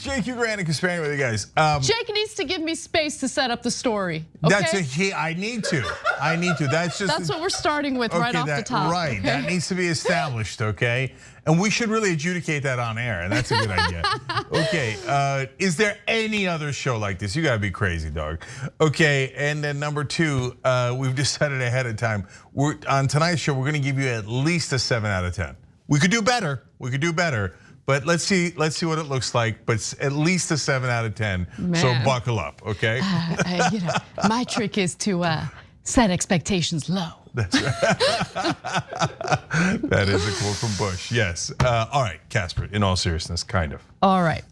Jake Ugranic conspiring with you guys. Jake needs to give me space to set up the story. Okay? I need to. That's what we're starting with right off the top. Right, okay? that needs to be established, okay? And we should really adjudicate that on air, and that's a good idea. Okay, is there any other show like this? You gotta be crazy, dog. Okay, and then number two, we've decided ahead of time. On tonight's show, we're gonna give you at least a 7 out of 10. We could do better, but let's see what it looks like. But at least a 7 out of 10. Man. So buckle up, okay? My trick is to set expectations low. That's right. That is a quote from Bush. Yes. All right, Casper. In all seriousness, kind of. All right.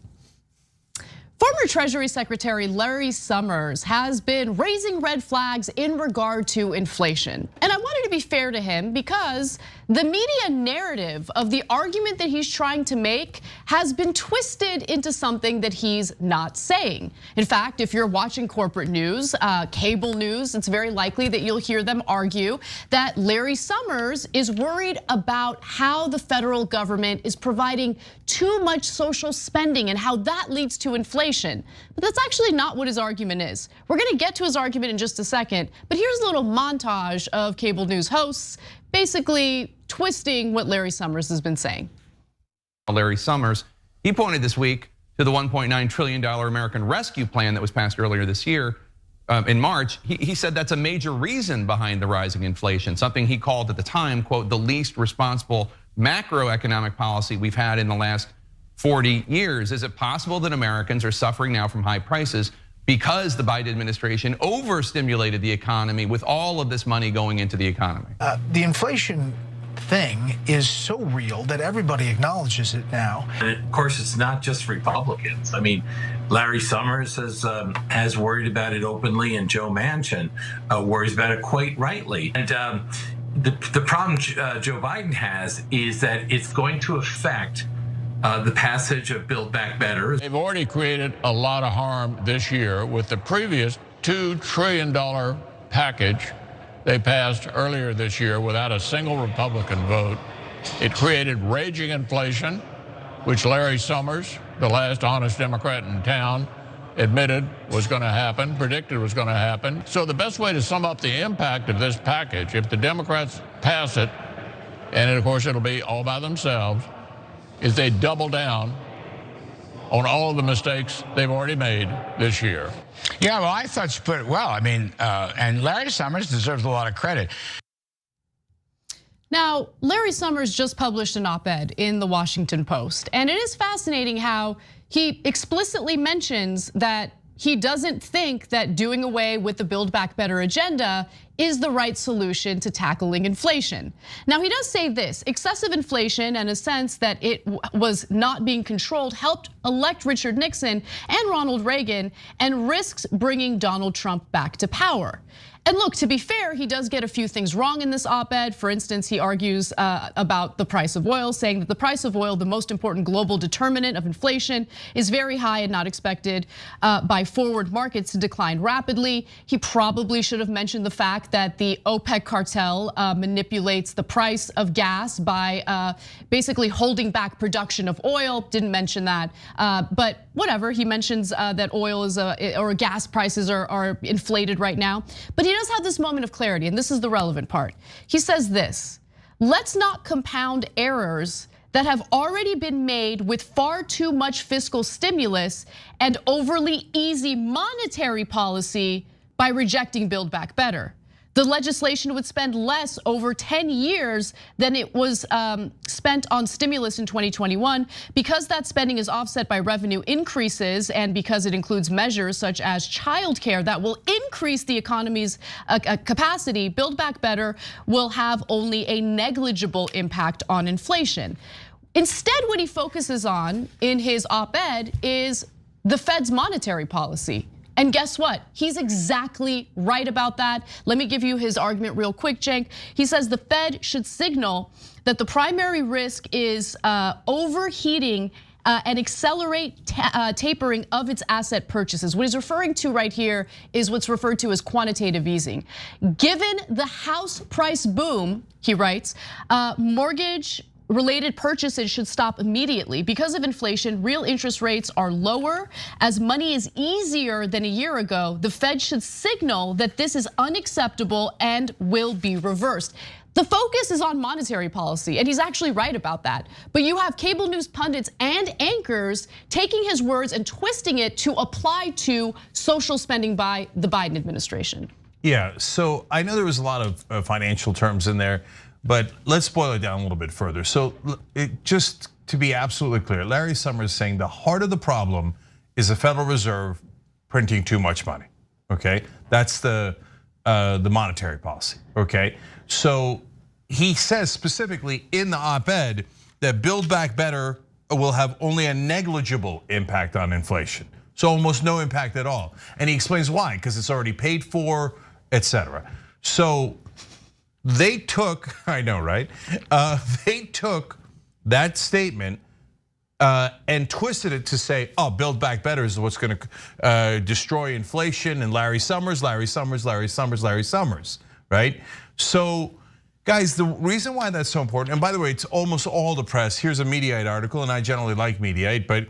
Former Treasury Secretary Larry Summers has been raising red flags in regard to inflation. And I wanted to be fair to him because the media narrative of the argument that he's trying to make has been twisted into something that he's not saying. In fact, if you're watching corporate news, cable news, it's very likely that you'll hear them argue that Larry Summers is worried about how the federal government is providing too much social spending and how that leads to inflation. But that's actually not what his argument is. We're gonna get to his argument in just a second, but here's a little montage of cable news hosts basically twisting what Larry Summers has been saying. Larry Summers, he pointed this week to the $1.9 trillion American Rescue Plan that was passed earlier this year in March. He said that's a major reason behind the rising inflation, something he called at the time, quote, the least responsible macroeconomic policy we've had in the last 40 years. Is it possible that Americans are suffering now from high prices because the Biden administration overstimulated the economy with all of this money going into the economy? The inflation thing is so real that everybody acknowledges it now. And of course, it's not just Republicans. I mean, Larry Summers has worried about it openly, and Joe Manchin worries about it quite rightly. And the problem Joe Biden has is that it's going to affect the passage of Build Back Better. They've already created a lot of harm this year with the previous $2 trillion package they passed earlier this year without a single Republican vote. It created raging inflation, which Larry Summers, the last honest Democrat in town, admitted was going to happen, predicted was going to happen. So the best way to sum up the impact of this package, if the Democrats pass it, and of course it'll be all by themselves, is they double down on all of the mistakes they've already made this year. Yeah, well, I thought you put it well. I mean, and Larry Summers deserves a lot of credit. Now, Larry Summers just published an op-ed in the Washington Post, and it is fascinating how he explicitly mentions that he doesn't think that doing away with the Build Back Better agenda is the right solution to tackling inflation. Now, he does say this: excessive inflation and a sense that it was not being controlled helped elect Richard Nixon and Ronald Reagan and risks bringing Donald Trump back to power. And look, to be fair, he does get a few things wrong in this op-ed. For instance, he argues about the price of oil, saying that the price of oil, the most important global determinant of inflation, is very high and not expected by forward markets to decline rapidly. He probably should have mentioned the fact that the OPEC cartel manipulates the price of gas by basically holding back production of oil. Didn't mention that, but whatever. He mentions that oil is or gas prices are inflated right now. But he does have this moment of clarity, and this is the relevant part. He says this: let's not compound errors that have already been made with far too much fiscal stimulus and overly easy monetary policy by rejecting Build Back Better. The legislation would spend less over 10 years than it was spent on stimulus in 2021. Because that spending is offset by revenue increases and because it includes measures such as childcare that will increase the economy's capacity, Build Back Better will have only a negligible impact on inflation. Instead, what he focuses on in his op-ed is the Fed's monetary policy. And guess what? He's exactly right about that. Let me give you his argument real quick, Cenk. He says the Fed should signal that the primary risk is overheating and accelerate tapering of its asset purchases. What he's referring to right here is what's referred to as quantitative easing. Given the house price boom, he writes, mortgage related purchases should stop immediately. Because of inflation, real interest rates are lower. As money is easier than a year ago, the Fed should signal that this is unacceptable and will be reversed. The focus is on monetary policy, and he's actually right about that. But you have cable news pundits and anchors taking his words and twisting it to apply to social spending by the Biden administration. Yeah, so I know there was a lot of financial terms in there, but let's boil it down a little bit further. So just to be absolutely clear, Larry Summers is saying the heart of the problem is the Federal Reserve printing too much money, okay? That's the monetary policy, okay? So he says specifically in the op-ed that Build Back Better will have only a negligible impact on inflation. So almost no impact at all. And he explains why, because it's already paid for, etc. So they took, I know, right? They took that statement and twisted it to say, oh, Build Back Better is what's going to destroy inflation, and Larry Summers, right? So guys, the reason why that's so important, and by the way, it's almost all the press. Here's a Mediaite article, and I generally like Mediaite, but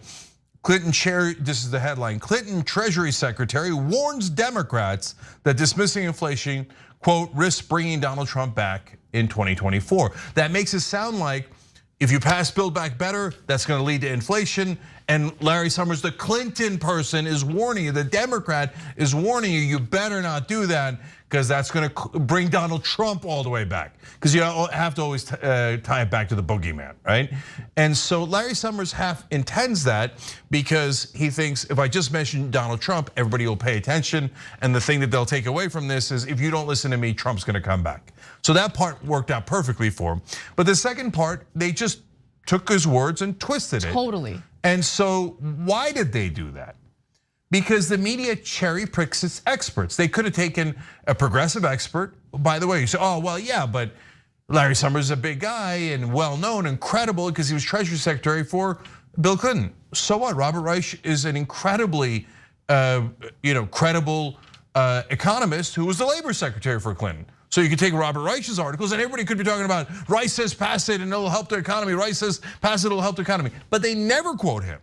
this is the headline, Clinton Treasury Secretary warns Democrats that dismissing inflation, quote, risks bringing Donald Trump back in 2024. That makes it sound like if you pass Build Back Better, that's gonna lead to inflation. And Larry Summers, the Clinton person, is warning you, the Democrat is warning you, you better not do that, because that's gonna bring Donald Trump all the way back. Because you have to always tie it back to the boogeyman, right? And so Larry Summers half intends that because he thinks if I just mention Donald Trump, everybody will pay attention. And the thing that they'll take away from this is if you don't listen to me, Trump's gonna come back. So that part worked out perfectly for him. But the second part, they just took his words and twisted it. Totally. And so why did they do that? Because the media cherry picks its experts. They could have taken a progressive expert. By the way, you say, oh, well, yeah, but Larry Summers is a big guy and well-known and credible because he was Treasury Secretary for Bill Clinton. So what? Robert Reich is an incredibly credible economist who was the labor secretary for Clinton. So you could take Robert Reich's articles and everybody could be talking about Reich says pass it and it'll help the economy. Reich says pass it, it'll help the economy. But they never quote him.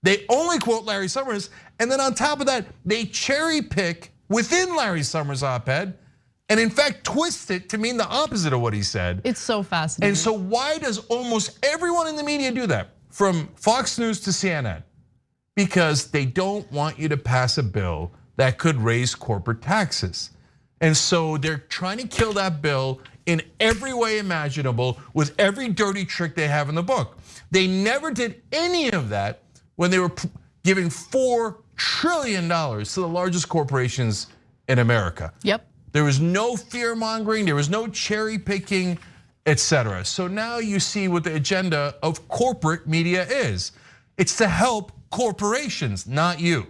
They only quote Larry Summers, and then on top of that, they cherry pick within Larry Summers' op-ed, and in fact twist it to mean the opposite of what he said. It's so fascinating. And so why does almost everyone in the media do that? From Fox News to CNN? Because they don't want you to pass a bill that could raise corporate taxes. And so they're trying to kill that bill in every way imaginable with every dirty trick they have in the book. They never did any of that when they were giving $4 trillion to the largest corporations in America. Yep. There was no fear mongering, there was no cherry picking, etc. So now you see what the agenda of corporate media is. It's to help corporations, not you.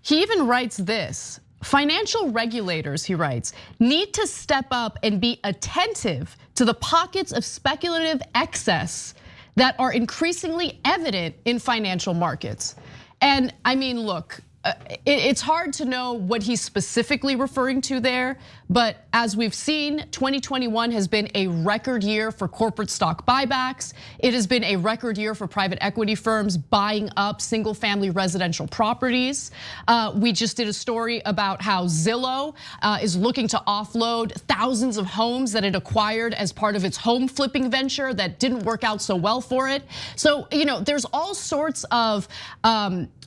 He even writes this. Financial regulators, he writes, need to step up and be attentive to the pockets of speculative excess that are increasingly evident in financial markets. And I mean, look, it's hard to know what he's specifically referring to there, but as we've seen, 2021 has been a record year for corporate stock buybacks. It has been a record year for private equity firms buying up single family residential properties. We just did a story about how Zillow is looking to offload thousands of homes that it acquired as part of its home flipping venture that didn't work out so well for it. So, there's all sorts of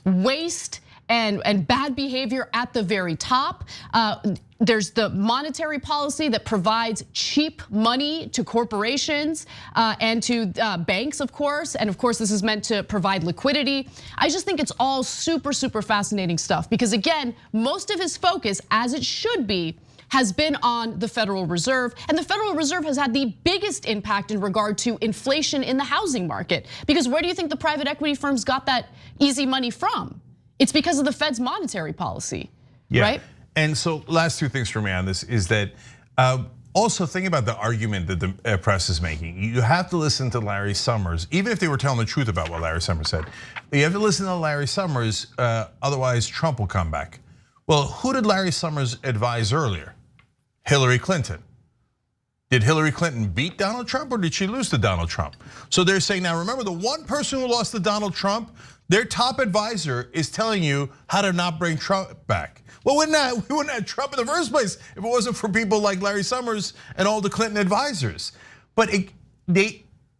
waste and bad behavior at the very top. There's the monetary policy that provides cheap money to corporations and to banks, of course. And of course, this is meant to provide liquidity. I just think it's all super, super fascinating stuff because again, most of his focus, as it should be, has been on the Federal Reserve. And the Federal Reserve has had the biggest impact in regard to inflation in the housing market. Because where do you think the private equity firms got that easy money from? It's because of the Fed's monetary policy, right? And so last two things for me on this is that also think about the argument that the press is making. You have to listen to Larry Summers, even if they were telling the truth about what Larry Summers said. You have to listen to Larry Summers, otherwise Trump will come back. Well, who did Larry Summers advise earlier? Hillary Clinton. Did Hillary Clinton beat Donald Trump or did she lose to Donald Trump? So they're saying, now remember, the one person who lost to Donald Trump, their top advisor is telling you how to not bring Trump back. Well, we wouldn't have Trump in the first place if it wasn't for people like Larry Summers and all the Clinton advisors. But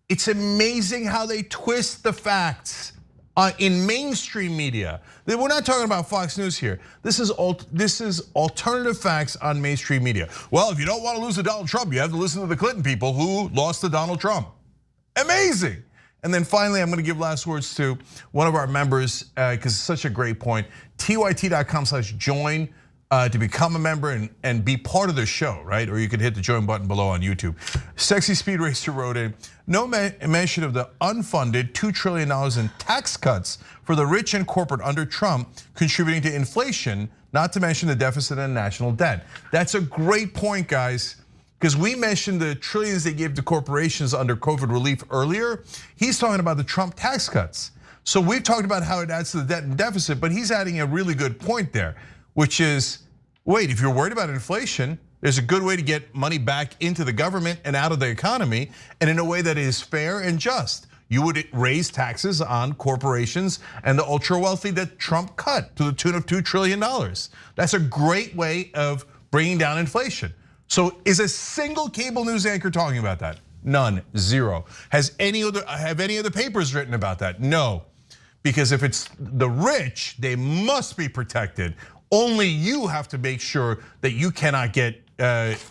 it's amazing how they twist the facts in mainstream media. We're not talking about Fox News here. This is alternative facts on mainstream media. Well, if you don't want to lose to Donald Trump, you have to listen to the Clinton people who lost to Donald Trump. Amazing. And then finally, I'm going to give last words to one of our members because it's such a great point. TYT.com/join to become a member and be part of the show, right? Or you could hit the join button below on YouTube. Sexy Speed Racer wrote in, no mention of the unfunded $2 trillion in tax cuts for the rich and corporate under Trump contributing to inflation, not to mention the deficit and national debt. That's a great point, guys. Because we mentioned the trillions they gave to corporations under COVID relief earlier. He's talking about the Trump tax cuts. So we've talked about how it adds to the debt and deficit, but he's adding a really good point there, which is, wait, if you're worried about inflation, there's a good way to get money back into the government and out of the economy, and in a way that is fair and just. You would raise taxes on corporations and the ultra wealthy that Trump cut to the tune of $2 trillion. That's a great way of bringing down inflation. So is a single cable news anchor talking about that? None, zero. Have any other papers written about that? No, because if it's the rich, they must be protected. Only you have to make sure that you cannot get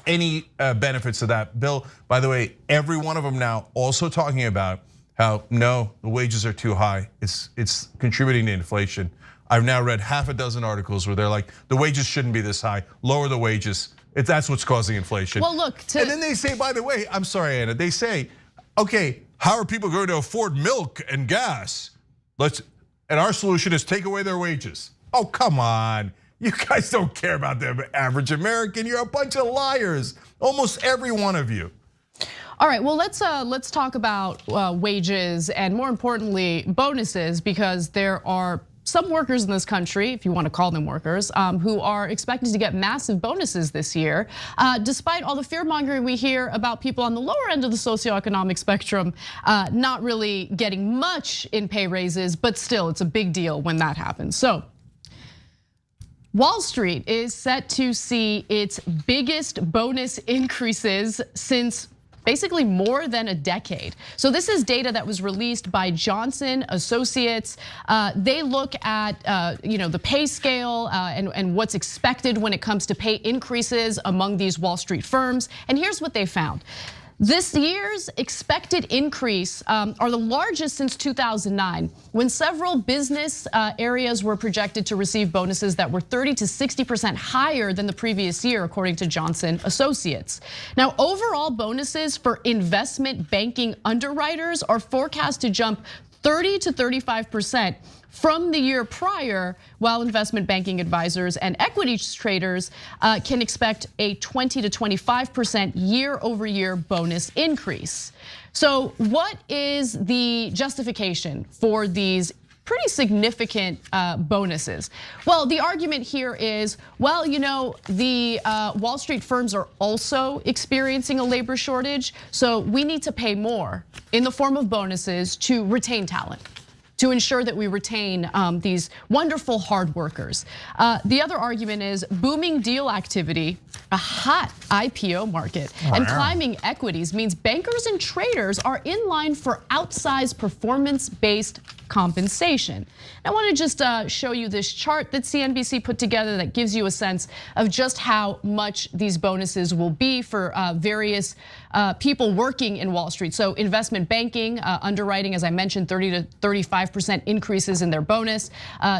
any benefits of that bill. By the way, every one of them now also talking about how no, the wages are too high. It's contributing to inflation. I've now read half a dozen articles where they're like, the wages shouldn't be this high, lower the wages. That's what's causing inflation. Well, look, and then they say, by the way, I'm sorry, Anna, they say, okay, how are people going to afford milk and gas? And our solution is take away their wages. Oh, come on. You guys don't care about the average American. You're a bunch of liars, almost every one of you. All right, well, let's talk about wages and more importantly, bonuses, because there are some workers in this country, if you want to call them workers, who are expected to get massive bonuses this year, despite all the fear-mongering we hear about people on the lower end of the socioeconomic spectrum not really getting much in pay raises, but still, it's a big deal when that happens. So, Wall Street is set to see its biggest bonus increases since basically more than a decade. So this is data that was released by Johnson Associates. They look at the pay scale and what's expected when it comes to pay increases among these Wall Street firms. And here's what they found. This year's expected increase are the largest since 2009, when several business areas were projected to receive bonuses that were 30 to 60% higher than the previous year, according to Johnson Associates. Now, overall bonuses for investment banking underwriters are forecast to jump 30 to 35% from the year prior, while investment banking advisors and equities traders can expect a 20 to 25% year-over-year bonus increase. So what is the justification for these pretty significant bonuses? Well, the argument here is, well, the Wall Street firms are also experiencing a labor shortage, so we need to pay more in the form of bonuses to retain talent, to ensure that we retain these wonderful hard workers. The other argument is booming deal activity, a hot IPO market, and climbing equities means bankers and traders are in line for outsized performance-based compensation. I want to just show you this chart that CNBC put together that gives you a sense of just how much these bonuses will be for various people working in Wall Street. So investment banking, underwriting, as I mentioned, 30 to 35% increases in their bonus.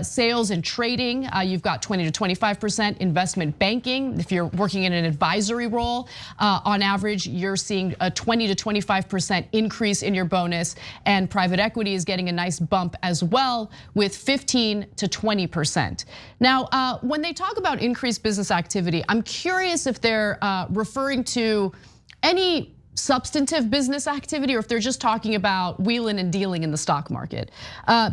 Sales and trading, you've got 20 to 25%. Investment banking, if you're working in an advisory role, on average, you're seeing a 20 to 25% increase in your bonus. And private equity is getting a nice bump as well with 15 to 20%. Now, when they talk about increased business activity, I'm curious if they're referring to any substantive business activity or if they're just talking about wheeling and dealing in the stock market.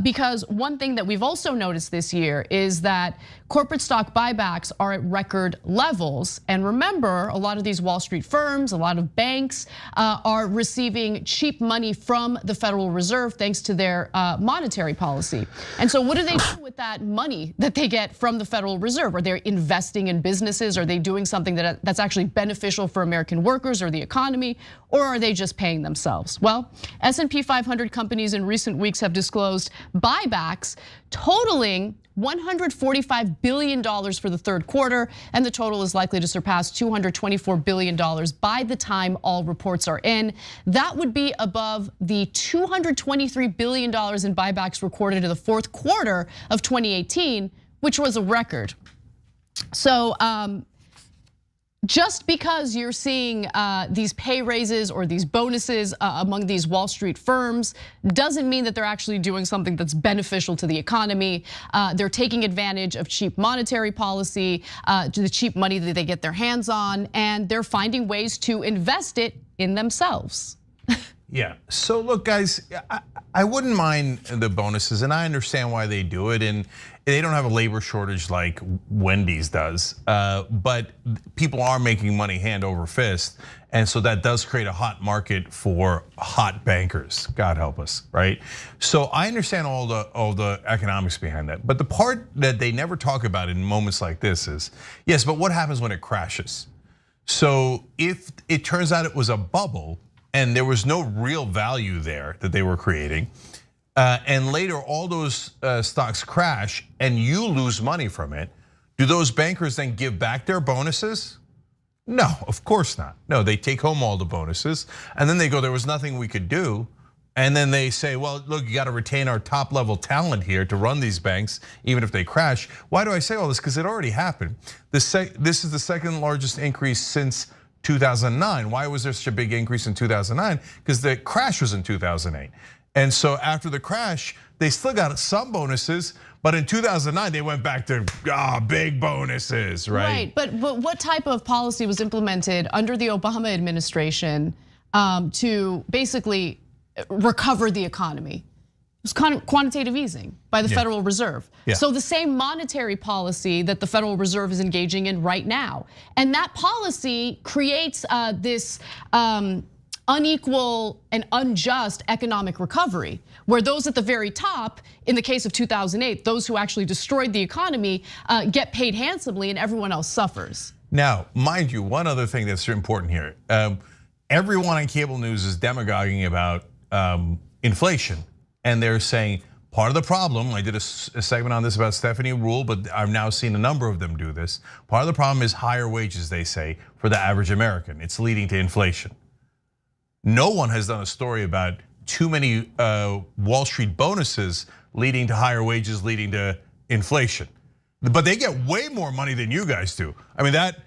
Because one thing that we've also noticed this year is that corporate stock buybacks are at record levels. And remember, a lot of these Wall Street firms, a lot of banks are receiving cheap money from the Federal Reserve thanks to their monetary policy. And so what do they do with that money that they get from the Federal Reserve? Are they investing in businesses? Are they doing something that's actually beneficial for American workers or the economy? Or are they just paying themselves? Well, S&P 500 companies in recent weeks have disclosed buybacks totaling $145 billion for the third quarter, and the total is likely to surpass $224 billion by the time all reports are in. That would be above the $223 billion in buybacks recorded in the fourth quarter of 2018, which was a record. So just because you're seeing these pay raises or these bonuses among these Wall Street firms doesn't mean that they're actually doing something that's beneficial to the economy. They're taking advantage of cheap monetary policy, to the cheap money that they get their hands on, and they're finding ways to invest it in themselves. Yeah, so look guys, I wouldn't mind the bonuses and I understand why they do it, and they don't have a labor shortage like Wendy's does, but people are making money hand over fist, and so that does create a hot market for hot bankers, God help us, right? So I understand all the economics behind that, but the part that they never talk about in moments like this is, yes, but what happens when it crashes? So if it turns out it was a bubble, and there was no real value there that they were creating, and later all those stocks crash and you lose money from it, do those bankers then give back their bonuses? No, of course not. No, they take home all the bonuses and then they go, there was nothing we could do. And then they say, well, look, you got to retain our top level talent here to run these banks, even if they crash. Why do I say all this? Because it already happened. This is the second largest increase since 2009. Why was there such a big increase in 2009? Because the crash was in 2008. And so after the crash, they still got some bonuses, but in 2009 they went back to big bonuses, right? Right, but what type of policy was implemented under the Obama administration to basically recover the economy? It was quantitative easing by the Federal Reserve. So the same monetary policy that the Federal Reserve is engaging in right now. And that policy creates this unequal and unjust economic recovery, where those at the very top, in the case of 2008, those who actually destroyed the economy get paid handsomely and everyone else suffers. Now, mind you, one other thing that's important here. Everyone on cable news is demagoguing about inflation. And they're saying part of the problem, I did a segment on this about Stephanie Rule, but I've now seen a number of them do this. Part of the problem is higher wages, they say, for the average American. It's leading to inflation. No one has done a story about too many Wall Street bonuses leading to higher wages, leading to inflation. But they get way more money than you guys do. I mean, that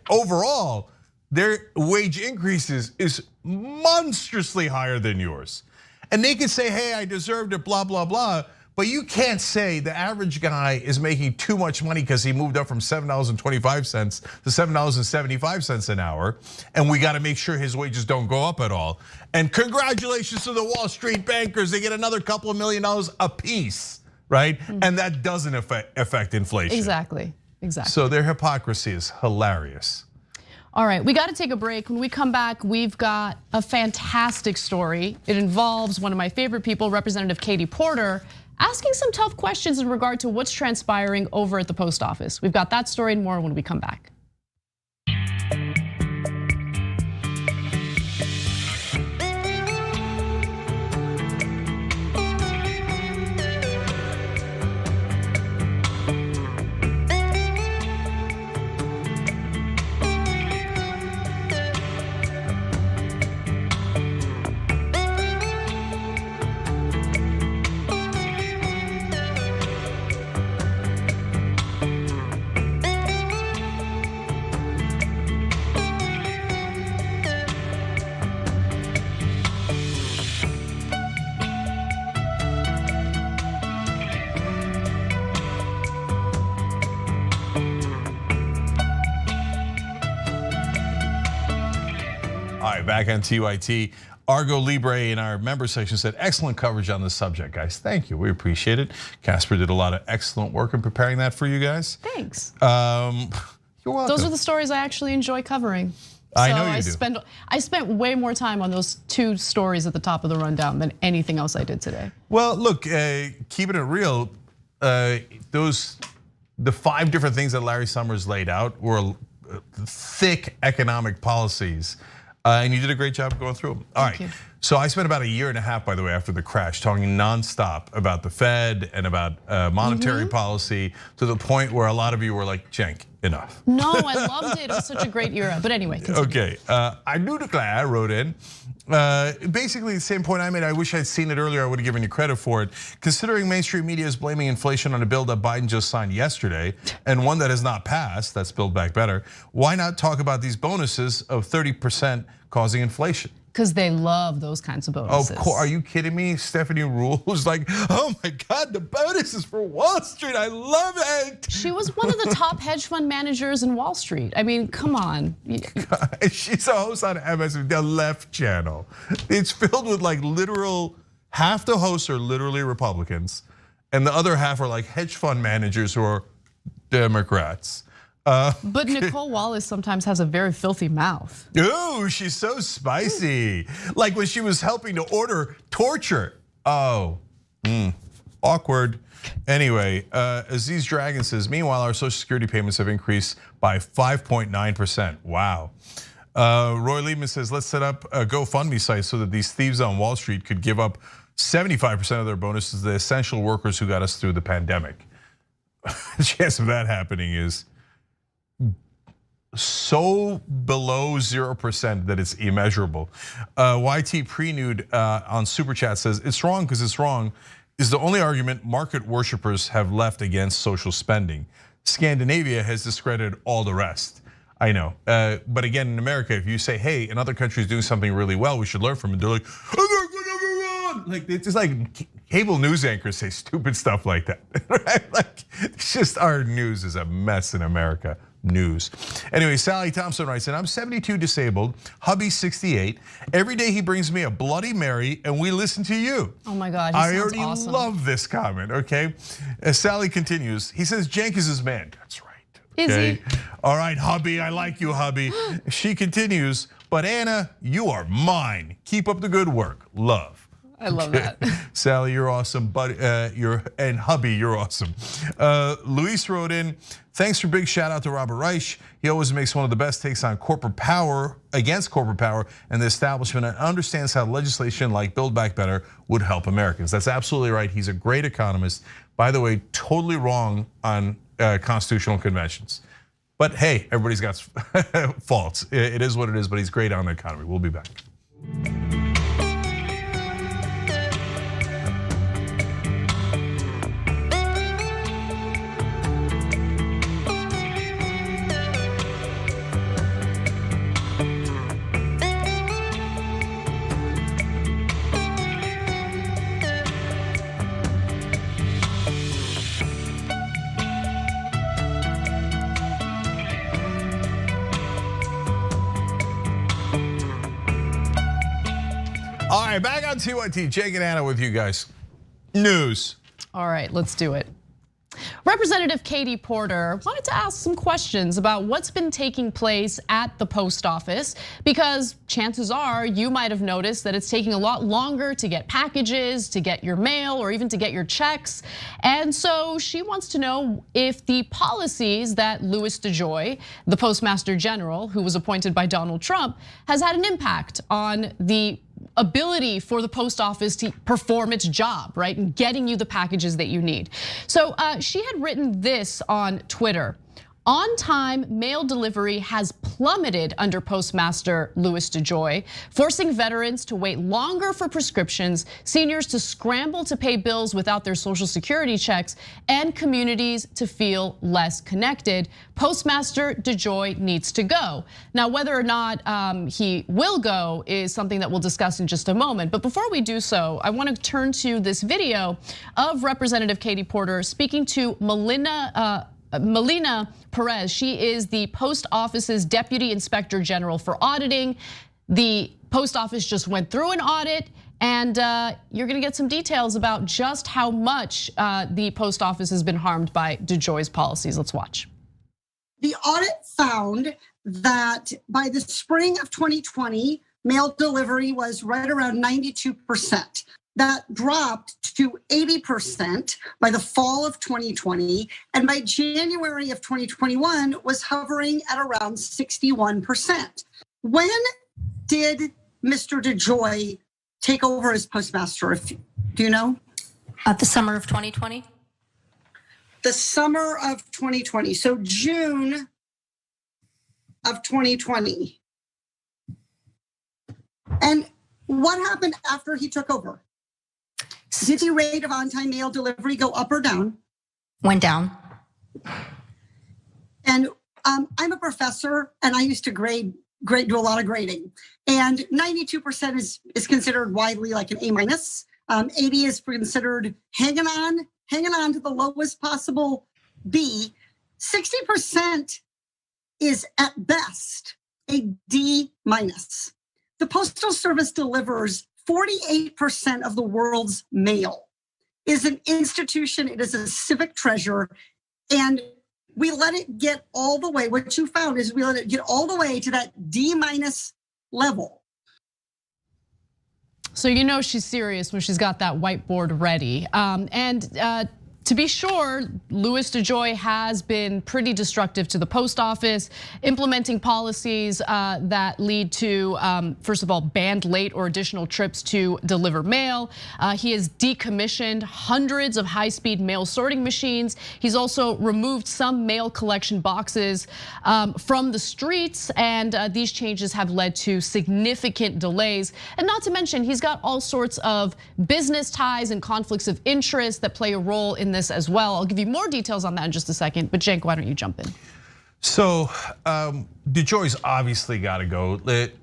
overall, their wage increases is monstrously higher than yours. And they could say, hey, I deserved it, blah, blah, blah. But you can't say the average guy is making too much money because he moved up from $7.25 to $7.75 an hour. And we got to make sure his wages don't go up at all. And congratulations to the Wall Street bankers. They get another couple of $1 million a piece, right? And that doesn't affect inflation. Exactly. So their hypocrisy is hilarious. All right, we got to take a break. When we come back, we've got a fantastic story. It involves one of my favorite people, Representative Katie Porter, asking some tough questions in regard to what's transpiring over at the post office. We've got that story and more when we come back. All right, back on TYT. Argo Libre in our member section said, excellent coverage on this subject, guys. Thank you, we appreciate it. Casper did a lot of excellent work in preparing that for you guys. Thanks. You're welcome. Those are the stories I actually enjoy covering. I know you do. I spent way more time on those 2 stories at the top of the rundown than anything else I did today. Well, look, keeping it real, the 5 different things that Larry Summers laid out were thick economic policies. And you did a great job going through them. All right, so I spent about a year and a half, by the way, after the crash, talking nonstop about the Fed and about monetary policy, to the point where a lot of you were like, Cenk, enough. No, I loved it. It was such a great era. But anyway, continue. Okay, I do declare, wrote in, basically the same point I made. I wish I'd seen it earlier. I would have given you credit for it. Considering mainstream media is blaming inflation on a bill that Biden just signed yesterday, and one that has not passed, that's Build Back Better, why not talk about these bonuses of 30% causing inflation? Because they love those kinds of bonuses. Of course, are you kidding me? Stephanie Ruhle was like, oh my God, the bonuses for Wall Street, I love it. She was one of the top hedge fund managers in Wall Street. I mean, come on. She's a host on MSNBC, the Left Channel. It's filled with like literal, half the hosts are literally Republicans, and the other half are like hedge fund managers who are Democrats. But Nicole Wallace sometimes has a very filthy mouth. Ooh, she's so spicy. Like when she was helping to order torture. Oh, awkward. Anyway, Aziz Dragon says, meanwhile, our Social Security payments have increased by 5.9%. Wow. Roy Liebman says, let's set up a GoFundMe site so that these thieves on Wall Street could give up 75% of their bonuses to the essential workers who got us through the pandemic. The chance of that happening is so below 0% that it's immeasurable. YT Prenude on Super Chat says, it's wrong because it's wrong is the only argument market worshippers have left against social spending. Scandinavia has discredited all the rest. I know, but again, in America, if you say, hey, another country is doing something really well, we should learn from it, they're like, like it's just like cable news anchors say stupid stuff like that, right? Like it's just our news is a mess in America. News. Anyway, Sally Thompson writes in, I'm 72 disabled, hubby 68. Every day he brings me a Bloody Mary and we listen to you. Oh my God, I already love this comment, okay? As Sally continues, he says, Cenk is his man. That's right. Is he? All right, hubby, I like you, hubby. She continues, but Anna, you are mine. Keep up the good work. Love. I love that. Sally, you're awesome, but and hubby, you're awesome. Luis wrote in, thanks for big shout out to Robert Reich. He always makes one of the best takes on corporate power, against corporate power and the establishment, and understands how legislation like Build Back Better would help Americans. That's absolutely right. He's a great economist. By the way, totally wrong on constitutional conventions. But hey, everybody's got faults. It is what it is, but he's great on the economy. We'll be back. All right, back on TYT, Jake and Anna with you guys. News. All right, let's do it. Representative Katie Porter wanted to ask some questions about what's been taking place at the post office, because chances are you might have noticed that it's taking a lot longer to get packages, to get your mail, or even to get your checks. And so she wants to know if the policies that Louis DeJoy, the Postmaster General, who was appointed by Donald Trump, has had an impact on the ability for the post office to perform its job, right? And getting you the packages that you need. So she had written this on Twitter. On-time mail delivery has plummeted under Postmaster Louis DeJoy, forcing veterans to wait longer for prescriptions, seniors to scramble to pay bills without their Social Security checks, and communities to feel less connected. Postmaster DeJoy needs to go. Now, whether or not he will go is something that we'll discuss in just a moment. But before we do so, I want to turn to this video of Representative Katie Porter speaking to Melina Perez. She is the post office's Deputy Inspector General for Auditing. the post office just went through an audit, and you're gonna get some details about just how much the post office has been harmed by DeJoy's policies. Let's watch. The audit found that by the spring of 2020, mail delivery was right around 92%. That dropped to 80% by the fall of 2020, and by January of 2021 was hovering at around 61%. When did Mr. DeJoy take over as postmaster? Do you know? The summer of 2020. The summer of 2020, so June of 2020. And what happened after he took over? Did the rate of on-time mail delivery go up or down? Went down. And I'm a professor, and I used to do a lot of grading. And 92% is considered widely like an A-. 80 is considered hanging on to the lowest possible B. 60% is at best a D-. The Postal Service delivers 48% of the world's mail. Is an institution, it is a civic treasure, and we let it get all the way, what you found is we let it get all the way to that D- level. So you know she's serious when she's got that whiteboard ready. To be sure, Louis DeJoy has been pretty destructive to the post office, implementing policies that lead to, first of all, banned late or additional trips to deliver mail. He has decommissioned hundreds of high-speed mail sorting machines. He's also removed some mail collection boxes from the streets, and these changes have led to significant delays. And not to mention, he's got all sorts of business ties and conflicts of interest that play a role in this as well. I'll give you more details on that in just a second, but Cenk, why don't you jump in? So DeJoy's obviously got to go.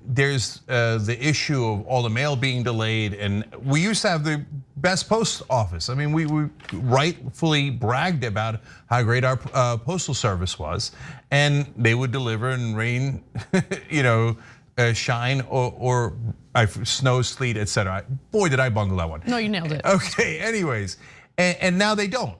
There's the issue of all the mail being delayed, and we used to have the best post office. I mean, we rightfully bragged about how great our postal service was, and they would deliver in rain, shine or snow, sleet, etc. Boy, did I bungle that one. No, you nailed it. Okay, anyways. And now they don't.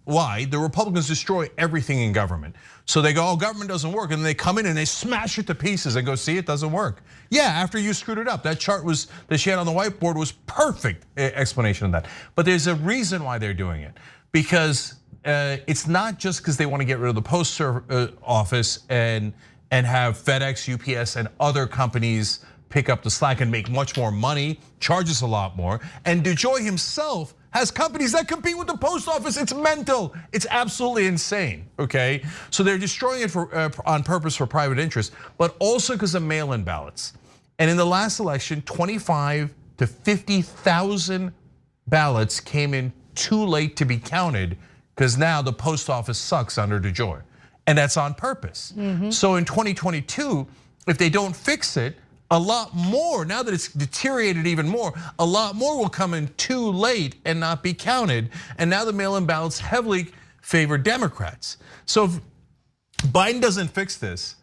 Why? The Republicans destroy everything in government. So they go, government doesn't work. And they come in and they smash it to pieces and go, see, it doesn't work. Yeah, after you screwed it up. That chart that she had on the whiteboard was perfect explanation of that. But there's a reason why they're doing it. Because it's not just because they want to get rid of the post office and have FedEx, UPS, and other companies pick up the slack and make much more money, charges a lot more. And DeJoy himself has companies that compete with the post office. It's mental. It's absolutely insane, okay? So they're destroying it on purpose for private interest, but also because of mail-in ballots. And in the last election, 25 to 50,000 ballots came in too late to be counted because now the post office sucks under DeJoy. And that's on purpose. So in 2022, if they don't fix it, a lot more, now that it's deteriorated even more, a lot more will come in too late and not be counted. And now the mail-in ballots heavily favor Democrats. So if Biden doesn't fix this,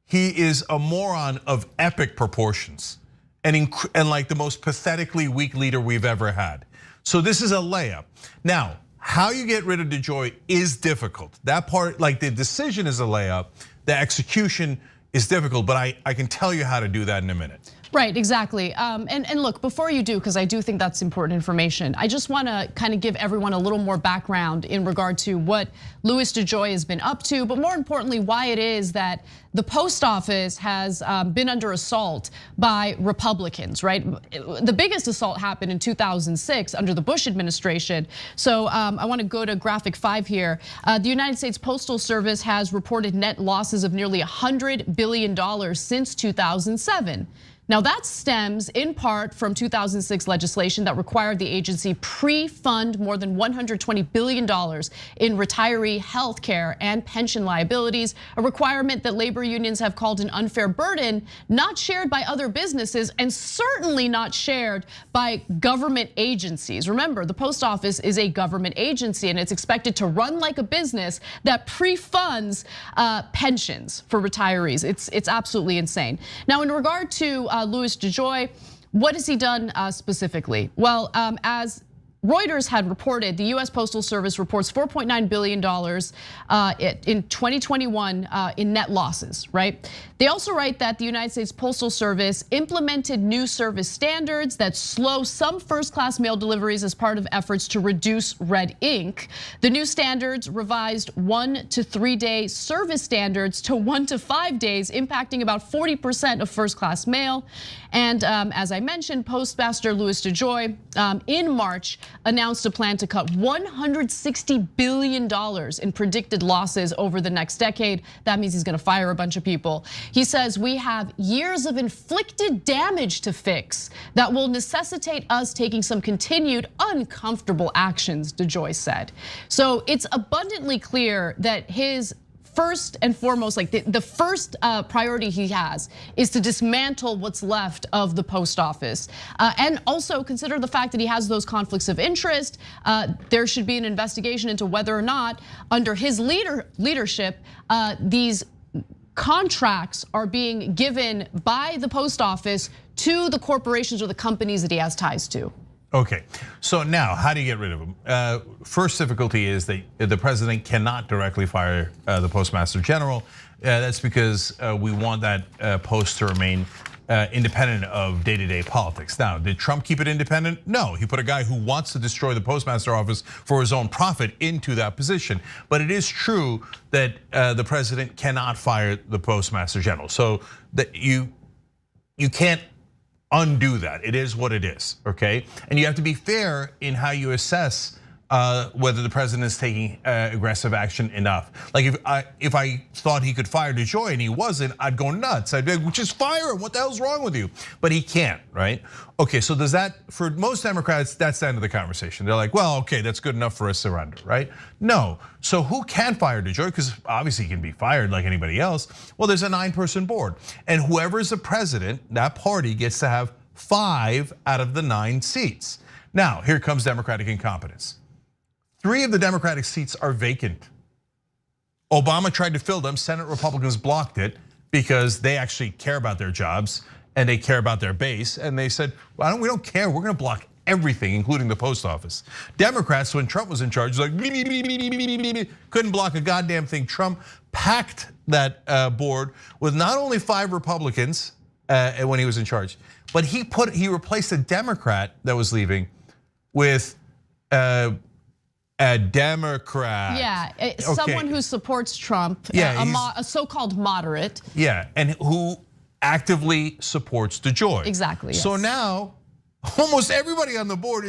he is a moron of epic proportions and like the most pathetically weak leader we've ever had. So this is a layup. Now, how you get rid of DeJoy is difficult. That part, like the decision is a layup, the execution is difficult, but I can tell you how to do that in a minute. Right, exactly. And look, before you do, because I do think that's important information, I just want to kind of give everyone a little more background in regard to what Louis DeJoy has been up to, but more importantly, why it is that the post office has been under assault by Republicans, right? The biggest assault happened in 2006 under the Bush administration. So I want to go to graphic 5 here. The United States Postal Service has reported net losses of nearly $100 billion since 2007. Now that stems in part from 2006 legislation that required the agency pre-fund more than $120 billion in retiree health care and pension liabilities, a requirement that labor unions have called an unfair burden, not shared by other businesses and certainly not shared by government agencies. Remember, the post office is a government agency and it's expected to run like a business that pre-funds pensions for retirees. It's absolutely insane. Now, in regard to Louis DeJoy, what has he done specifically? Well, as Reuters had reported, the US Postal Service reports $4.9 billion in 2021 in net losses, right? They also write that the United States Postal Service implemented new service standards that slow some first-class mail deliveries as part of efforts to reduce red ink. The new standards revised 1 to 3 day service standards to 1 to 5 days, impacting about 40% of first-class mail. And as I mentioned, Postmaster Louis DeJoy in March announced a plan to cut $160 billion in predicted losses over the next decade. That means he's gonna fire a bunch of people. He says we have years of inflicted damage to fix that will necessitate us taking some continued uncomfortable actions, DeJoy said. So it's abundantly clear that his first and foremost, like the first priority he has is to dismantle what's left of the post office. And also consider the fact that he has those conflicts of interest. There should be an investigation into whether or not under his leadership, these contracts are being given by the post office to the corporations or the companies that he has ties to. Okay, so now how do you get rid of him? First difficulty is that the president cannot directly fire the Postmaster General. That's because we want that post to remain independent of day-to-day politics. Now, did Trump keep it independent? No, he put a guy who wants to destroy the Postmaster office for his own profit into that position. But it is true that the president cannot fire the Postmaster General. So that you can't undo that. It is what it is, okay? And you have to be fair in how you assess whether the president is taking aggressive action enough. Like if I thought he could fire DeJoy and he wasn't, I'd go nuts. I'd be like, just fire him, what the hell's wrong with you? But he can't, right? Okay, so does that, for most Democrats, that's the end of the conversation. They're like, well, okay, that's good enough for a surrender, right? No, so who can fire DeJoy? Because obviously he can be fired like anybody else. Well, there's a 9-person board. And whoever is the president, that party gets to have 5 out of the 9 seats. Now, here comes Democratic incompetence. 3 of the Democratic seats are vacant. Obama tried to fill them, Senate Republicans blocked it because they actually care about their jobs and they care about their base. And they said, well, we don't care, we're gonna block everything, including the post office. Democrats, when Trump was in charge, like couldn't block a goddamn thing. Trump packed that board with not only 5 Republicans when he was in charge, but he replaced a Democrat that was leaving with a Democrat. Yeah, someone who supports Trump, a so-called moderate. Yeah, and who actively supports DeJoy. Exactly, yes. So now, almost everybody on the board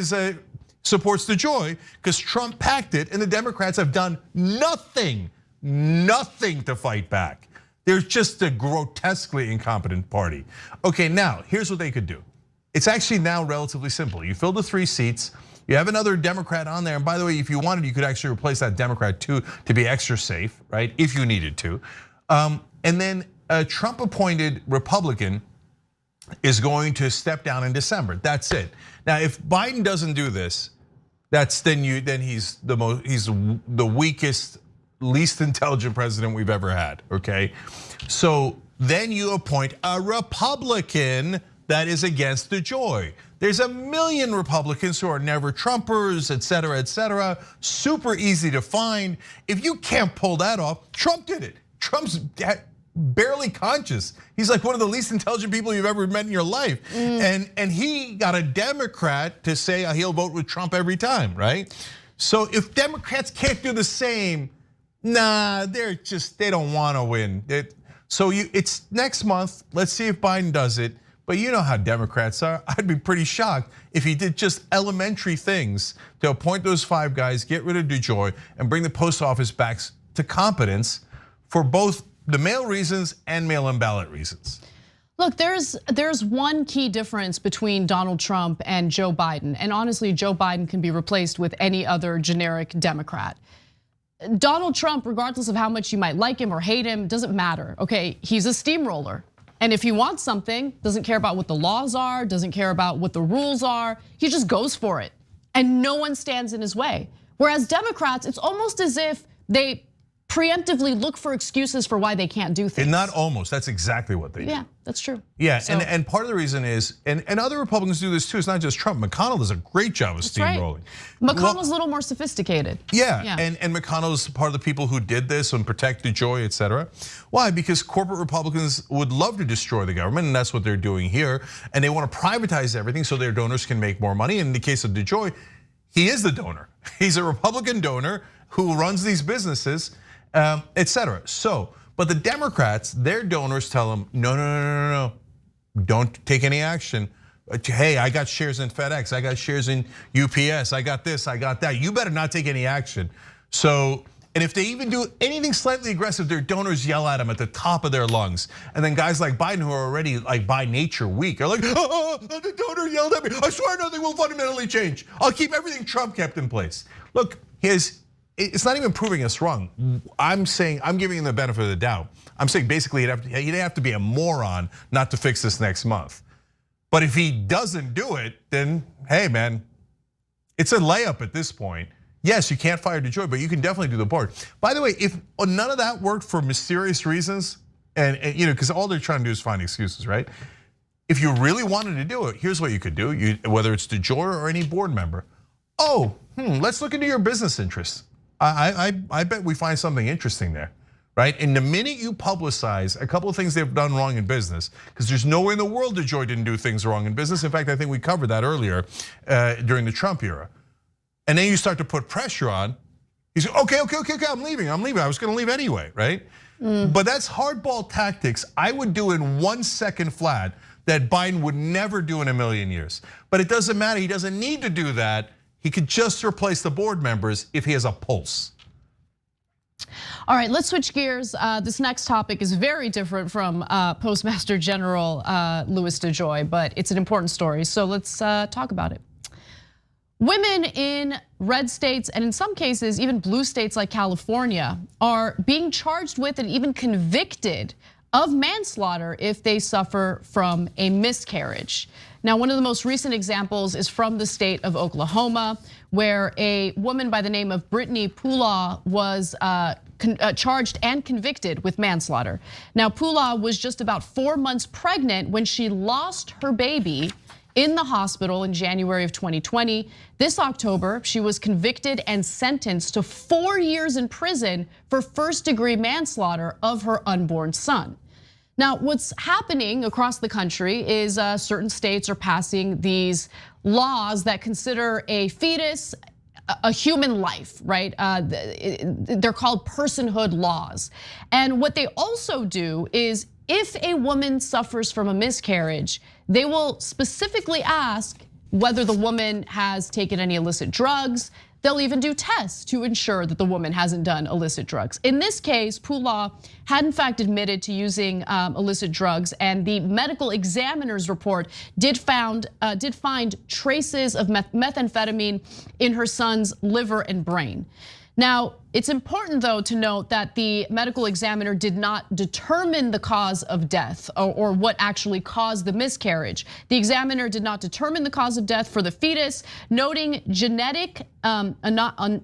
supports DeJoy because Trump packed it and the Democrats have done nothing to fight back. They're just a grotesquely incompetent party. Okay, now, here's what they could do. It's actually now relatively simple. You fill the 3 seats, you have another Democrat on there, and by the way, if you wanted, you could actually replace that Democrat too to be extra safe, right? If you needed to. And then a Trump-appointed Republican is going to step down in December. That's it. Now, if Biden doesn't do this, then he's the weakest, least intelligent president we've ever had, okay? So then you appoint a Republican that is against DeJoy. There's a million Republicans who are never Trumpers, et cetera, super easy to find. If you can't pull that off, Trump did it. Trump's barely conscious. He's like one of the least intelligent people you've ever met in your life. And he got a Democrat to say he'll vote with Trump every time, right? So if Democrats can't do the same, nah, they don't wanna win. So it's next month, let's see if Biden does it. But you know how Democrats are. I'd be pretty shocked if he did just elementary things to appoint those 5 guys, get rid of DeJoy, and bring the post office back to competence for both the mail reasons and mail-in ballot reasons. Look, there's one key difference between Donald Trump and Joe Biden. And honestly, Joe Biden can be replaced with any other generic Democrat. Donald Trump, regardless of how much you might like him or hate him, doesn't matter, okay? He's a steamroller. And if he wants something, doesn't care about what the laws are, doesn't care about what the rules are, he just goes for it. And no one stands in his way. Whereas Democrats, it's almost as if they preemptively look for excuses for why they can't do things. And not almost, that's exactly what they do. Yeah, that's true. Yeah, and part of the reason is, and other Republicans do this too, it's not just Trump. McConnell does a great job of steamrolling. Right. McConnell's a little more sophisticated. Yeah, and McConnell's part of the people who did this and protect DeJoy, et cetera. Why? Because corporate Republicans would love to destroy the government, and that's what they're doing here. And they want to privatize everything so their donors can make more money. And in the case of DeJoy, he is the donor. He's a Republican donor who runs these businesses, et cetera. So, but the Democrats, their donors tell them, no, don't take any action. Hey, I got shares in FedEx, I got shares in UPS, I got this, I got that. You better not take any action. So, and if they even do anything slightly aggressive, their donors yell at them at the top of their lungs. And then guys like Biden, who are already like by nature weak, are like, the donor yelled at me. I swear nothing will fundamentally change. I'll keep everything Trump kept in place. Look, it's not even proving us wrong. I'm saying, I'm giving him the benefit of the doubt. I'm saying basically he'd have to be a moron not to fix this next month. But if he doesn't do it, then hey man, it's a layup at this point. Yes, you can't fire DeJoy, but you can definitely do the board. By the way, if none of that worked for mysterious reasons, and because all they're trying to do is find excuses, right? If you really wanted to do it, here's what you could do. Whether it's DeJoy or any board member, let's look into your business interests. I bet we find something interesting there, right? And the minute you publicize a couple of things they've done wrong in business, because there's no way in the world DeJoy didn't do things wrong in business. In fact, I think we covered that earlier during the Trump era. And then you start to put pressure on. He's okay, I'm leaving. I was gonna leave anyway, right? But that's hardball tactics I would do in 1 second flat that Biden would never do in a million years. But it doesn't matter, he doesn't need to do that. He could just replace the board members if he has a pulse. All right, let's switch gears. This next topic is very different from Postmaster General Louis DeJoy, but it's an important story, so let's talk about it. Women in red states, and in some cases, even blue states like California, are being charged with and even convicted of manslaughter if they suffer from a miscarriage. Now, one of the most recent examples is from the state of Oklahoma, where a woman by the name of Brittany Pula was charged and convicted with manslaughter. Now, Pula was just about 4 months pregnant when she lost her baby in the hospital in January of 2020. This October, she was convicted and sentenced to 4 years in prison for first-degree manslaughter of her unborn son. Now, what's happening across the country is certain states are passing these laws that consider a fetus a human life, right? They're called personhood laws. And what they also do is if a woman suffers from a miscarriage, they will specifically ask whether the woman has taken any illicit drugs. They'll even do tests to ensure that the woman hasn't done illicit drugs. In this case, Pula had in fact admitted to using illicit drugs, and the medical examiner's report did find traces of methamphetamine in her son's liver and brain. Now, it's important though to note that the medical examiner did not determine the cause of death or what actually caused the miscarriage. The examiner did not determine the cause of death for the fetus, noting genetic anomaly,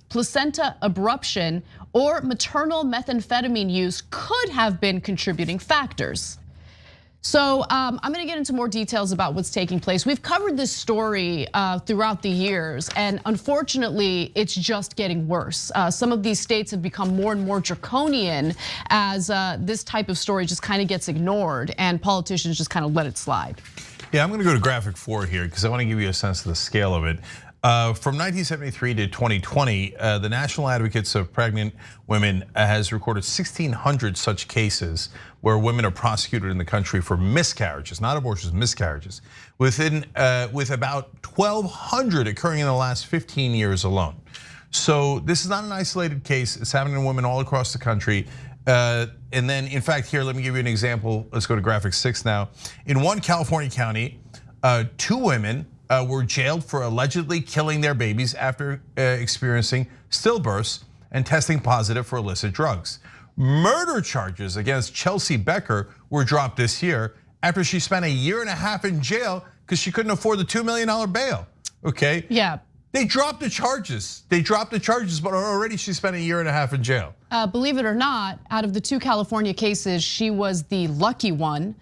placenta abruption, or maternal methamphetamine use could have been contributing factors. So I'm gonna get into more details about what's taking place. We've covered this story throughout the years, and unfortunately, it's just getting worse. Some of these states have become more and more draconian as this type of story just kind of gets ignored and politicians just kind of let it slide. Yeah, I'm gonna go to graphic 4 here because I wanna give you a sense of the scale of it. From 1973 to 2020, the National Advocates of Pregnant Women has recorded 1,600 such cases where women are prosecuted in the country for miscarriages, not abortions, miscarriages, with about 1,200 occurring in the last 15 years alone. So this is not an isolated case. It's happening to women all across the country. And then, in fact, here, let me give you an example. Let's go to graphic 6 now. In one California county, 2 women were jailed for allegedly killing their babies after experiencing stillbirths and testing positive for illicit drugs. Murder charges against Chelsea Becker were dropped this year after she spent a year and a half in jail because she couldn't afford the $2 million bail, okay? Yeah. They dropped the charges. But already she spent a year and a half in jail. Believe it or not, out of the 2 California cases, she was the lucky one.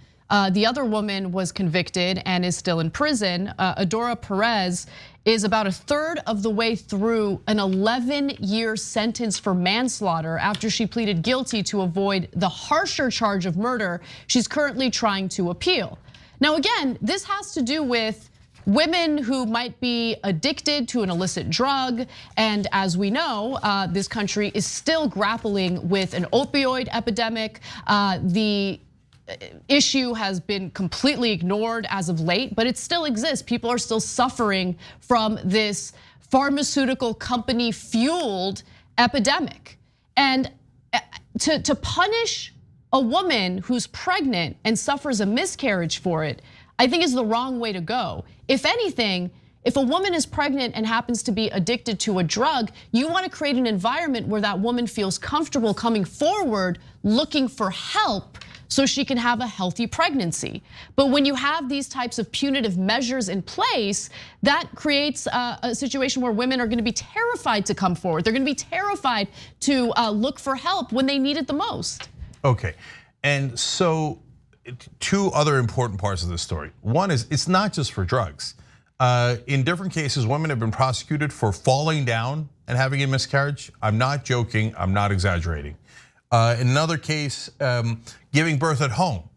The other woman was convicted and is still in prison. Adora Perez is about 1/3 of the way through an 11-year sentence for manslaughter after she pleaded guilty to avoid the harsher charge of murder. She's currently trying to appeal. Now, again, this has to do with women who might be addicted to an illicit drug. And as we know, this country is still grappling with an opioid epidemic. The issue has been completely ignored as of late, but it still exists. People are still suffering from this pharmaceutical company fueled epidemic. And to punish a woman who's pregnant and suffers a miscarriage for it, I think is the wrong way to go. If anything, if a woman is pregnant and happens to be addicted to a drug, you want to create an environment where that woman feels comfortable coming forward, looking for help so she can have a healthy pregnancy. But when you have these types of punitive measures in place, that creates a situation where women are going to be terrified to come forward. They're going to be terrified to look for help when they need it the most. Okay, and so 2 other important parts of this story. One is it's not just for drugs. In different cases, women have been prosecuted for falling down and having a miscarriage. I'm not joking, I'm not exaggerating. In another case, giving birth at home.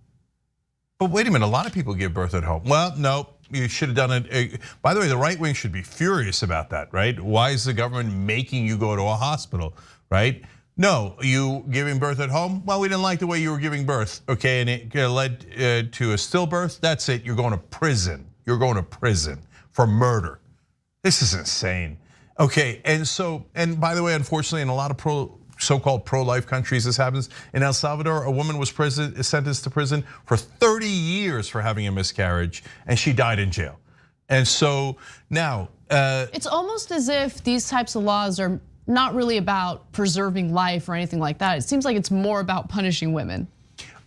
But wait a minute, a lot of people give birth at home. Well, no, you should have done it. By the way, the right wing should be furious about that, right? Why is the government making you go to a hospital, right? No, you giving birth at home? Well, we didn't like the way you were giving birth, okay? And it led to a stillbirth. That's it, you're going to prison. You're going to prison for murder. This is insane. Okay, and by the way, unfortunately, in a lot of so-called pro-life countries, this happens. In El Salvador, a woman was sentenced to prison for 30 years for having a miscarriage, and she died in jail. And so now, it's almost as if these types of laws are not really about preserving life or anything like that. It seems like it's more about punishing women.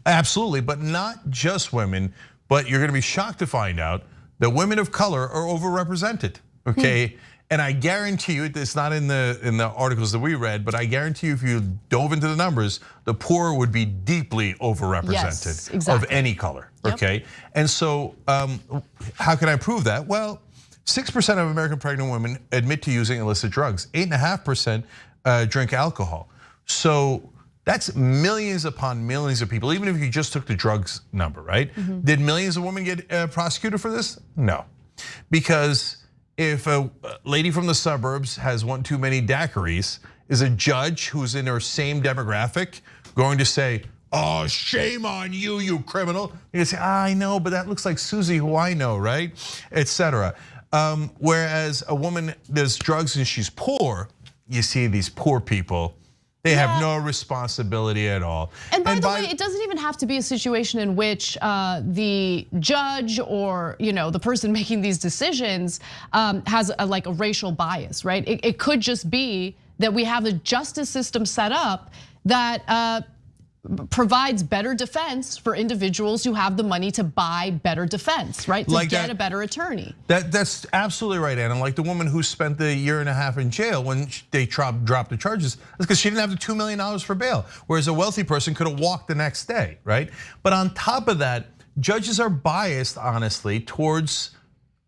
Absolutely, but not just women. But you're going to be shocked to find out that women of color are overrepresented. Okay. And I guarantee you, it's not in the articles that we read, but I guarantee you if you dove into the numbers, the poor would be deeply overrepresented of any color, okay? And so how can I prove that? Well, 6% of American pregnant women admit to using illicit drugs. 8.5% drink alcohol. So that's millions upon millions of people, even if you just took the drugs number, right? Did millions of women get prosecuted for this? No, because if a lady from the suburbs has one too many daiquiris, is a judge who's in her same demographic going to say, oh, shame on you, you criminal? You say, I know, but that looks like Susie, who I know, right? Etc. Whereas a woman does drugs and she's poor, you see these poor people, they have no responsibility at all. And by the way, it doesn't even have to be a situation in which the judge or the person making these decisions has like a racial bias, right? It could just be that we have a justice system set up that provides better defense for individuals who have the money to buy better defense, right? To get a better attorney. That's absolutely right, Anna. Like the woman who spent the year and a half in jail when they dropped the charges, that's because she didn't have the $2 million for bail, whereas a wealthy person could have walked the next day, right? But on top of that, judges are biased, honestly, towards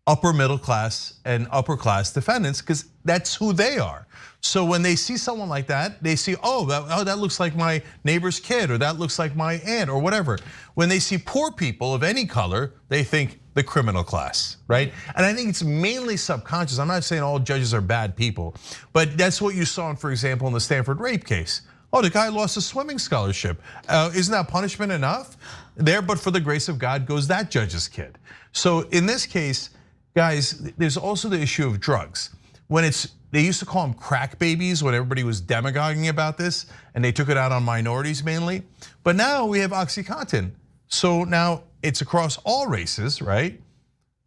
upper middle class and upper class defendants because that's who they are. So when they see someone like that, they see, oh, that looks like my neighbor's kid, or that looks like my aunt, or whatever. When they see poor people of any color, they think the criminal class, right? And I think it's mainly subconscious. I'm not saying all judges are bad people, but that's what you saw, for example, in the Stanford rape case. Oh, the guy lost a swimming scholarship. Isn't that punishment enough? There, but for the grace of God goes that judge's kid. So in this case, guys, there's also the issue of drugs. when they used to call them crack babies when everybody was demagoguing about this, and they took it out on minorities mainly. But now we have OxyContin. So now it's across all races, right?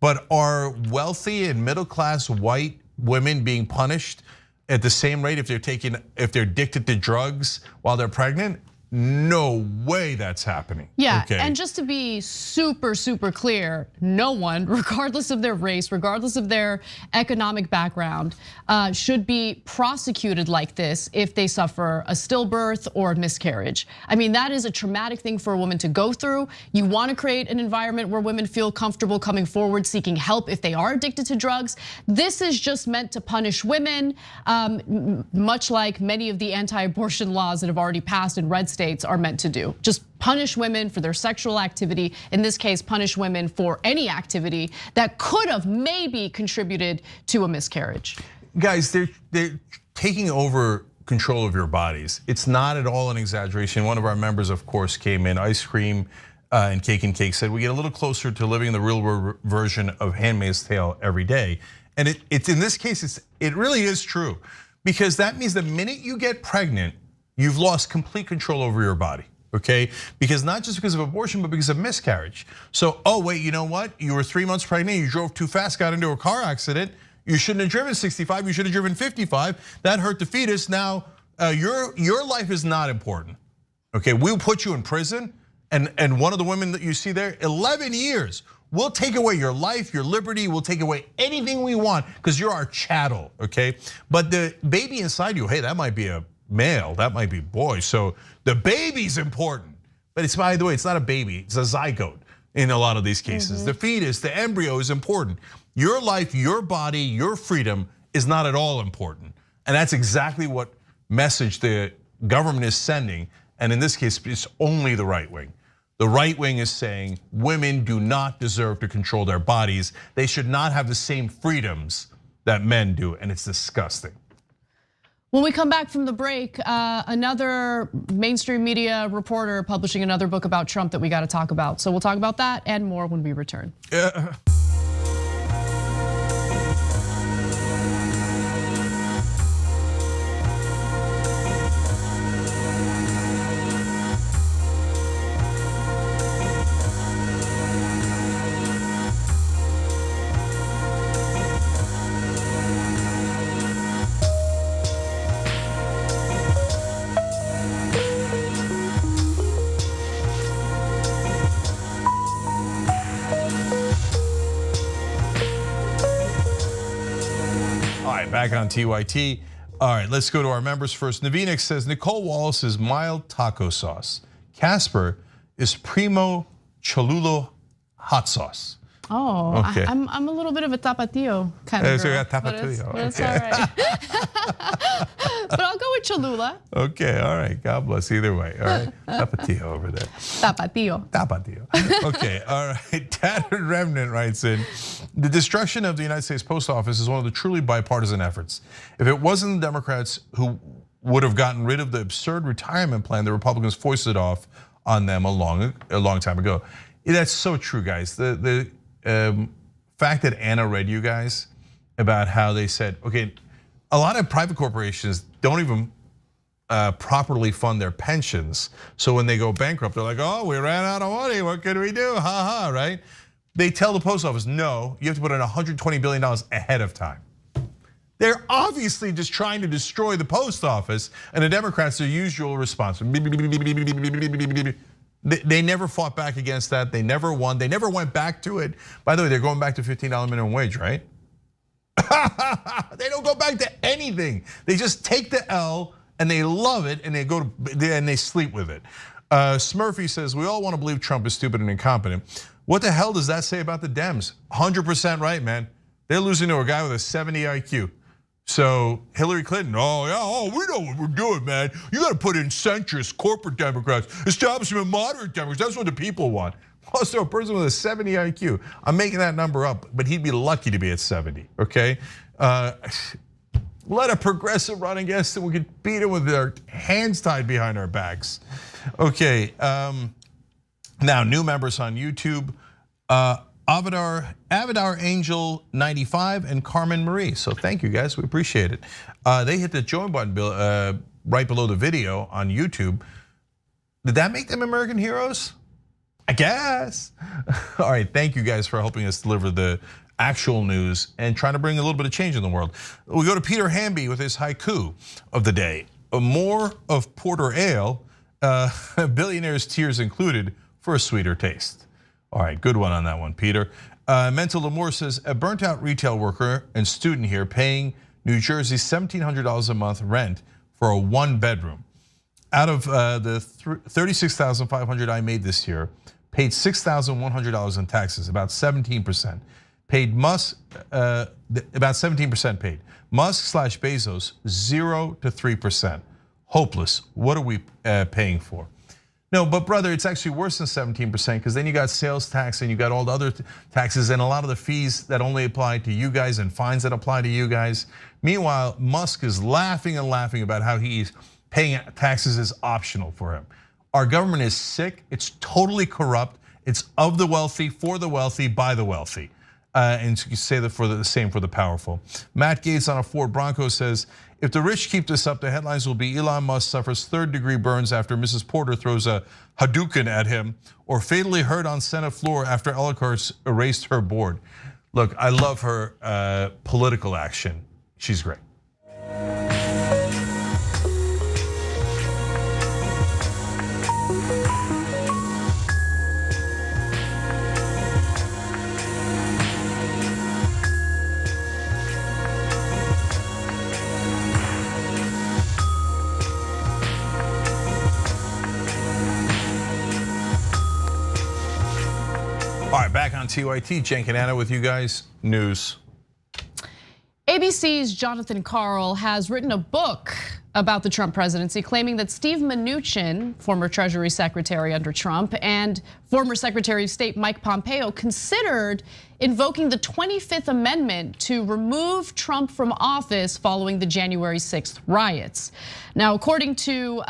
But are wealthy and middle-class white women being punished at the same rate if they're addicted to drugs while they're pregnant? No way that's happening. Yeah, okay. And just to be super, super clear, no one, regardless of their race, regardless of their economic background, should be prosecuted like this if they suffer a stillbirth or a miscarriage. I mean, that is a traumatic thing for a woman to go through. You want to create an environment where women feel comfortable coming forward, seeking help if they are addicted to drugs. This is just meant to punish women, much like many of the anti-abortion laws that have already passed in red states are meant to do. Just punish women for their sexual activity. In this case, punish women for any activity that could have maybe contributed to a miscarriage. Guys, they're taking over control of your bodies. It's not at all an exaggeration. One of our members, of course, came in, Ice Cream and Cake, said we get a little closer to living the real version of Handmaid's Tale every day. And it's in this case, it really is true, because that means the minute you get pregnant, you've lost complete control over your body, okay? Because not just because of abortion, but because of miscarriage. So, oh wait, you know what? You were 3 months pregnant, you drove too fast, got into a car accident. You shouldn't have driven 65, you should have driven 55. That hurt the fetus. Now, your life is not important, okay? We'll put you in prison, and one of the women that you see there, 11 years. We'll take away your life, your liberty, we'll take away anything we want because you're our chattel, okay? But the baby inside you, hey, that might be a male, that might be boy. So the baby's important, but it's, by the way, it's not a baby, it's a zygote in a lot of these cases. The fetus, the embryo is important. Your life, your body, your freedom is not at all important. And that's exactly what message the government is sending. And in this case, it's only the right wing. The right wing is saying women do not deserve to control their bodies. They should not have the same freedoms that men do, and it's disgusting. When we come back from the break, another mainstream media reporter publishing another book about Trump that we got to talk about. So we'll talk about that and more when we return. Back on TYT. All right, let's go to our members first. Navinix says Nicole Wallace is mild taco sauce. Casper is primo Cholula hot sauce. Oh, okay. I'm a little bit of a tapatio kind of girl, but it's all right. But I'll go with Cholula. Okay, all right, God bless either way. All right, tapatio over there. Tapatio. Okay, all right, Tattered Remnant writes in, the destruction of the United States Post Office is one of the truly bipartisan efforts. If it wasn't the Democrats who would have gotten rid of the absurd retirement plan, the Republicans foisted off on them a long time ago. That's so true, guys. The fact that Anna read you guys about how they said, okay, a lot of private corporations don't even properly fund their pensions. So when they go bankrupt, they're like, oh, we ran out of money, what can we do? Ha ha, right? They tell the post office, no, you have to put in $120 billion ahead of time. They're obviously just trying to destroy the post office, and the Democrats, their usual response. They never fought back against that. They never won. They never went back to it. By the way, they're going back to $15 minimum wage, right? They don't go back to anything. They just take the L and they love it and they go to and they sleep with it. Smurfy says we all want to believe Trump is stupid and incompetent. What the hell does that say about the Dems? 100% right, man. They're losing to a guy with a 70 IQ. So Hillary Clinton, oh yeah, we know what we're doing, man. You got to put in centrist corporate Democrats, establishment moderate Democrats. That's what the people want. Also, a person with a 70 IQ. I'm making that number up, but he'd be lucky to be at 70. Okay, let a progressive run against him. We could beat him with our hands tied behind our backs. Okay, now new members on YouTube. Avidar Angel 95 and Carmen Marie. So thank you guys, we appreciate it. They hit the join button right below the video on YouTube. Did that make them American heroes? I guess. All right, thank you guys for helping us deliver the actual news and trying to bring a little bit of change in the world. We go to Peter Hamby with his haiku of the day. More of porter ale, billionaires' tears included for a sweeter taste. All right, good one on that one, Peter. Mental Lamour says, a burnt out retail worker and student here paying New Jersey $1,700 a month rent for a 1-bedroom. Out of the $36,500 I made this year, paid $6,100 in taxes, about 17%. Paid Musk, about 17% paid. Musk/Bezos, 0 to 3%. Hopeless. What are we paying for? No, but brother, it's actually worse than 17% because then you got sales tax and you got all the other taxes and a lot of the fees that only apply to you guys and fines that apply to you guys. Meanwhile, Musk is laughing and laughing about how he's paying taxes is optional for him. Our government is sick. It's totally corrupt. It's of the wealthy, for the wealthy, by the wealthy. And you say that for the same for the powerful. Matt Gates on a Ford Bronco says, if the rich keep this up, the headlines will be Elon Musk suffers 3rd-degree burns after Mrs. Porter throws a Hadouken at him, or fatally hurt on Senate floor after Ellicott erased her board. Look, I love her political action. She's great. All right, back on TYT, Jen Canana with you guys. News. ABC's Jonathan Karl has written a book about the Trump presidency, claiming that Steve Mnuchin, former Treasury Secretary under Trump, and former Secretary of State Mike Pompeo considered invoking the 25th Amendment to remove Trump from office following the January 6th riots. Now, according to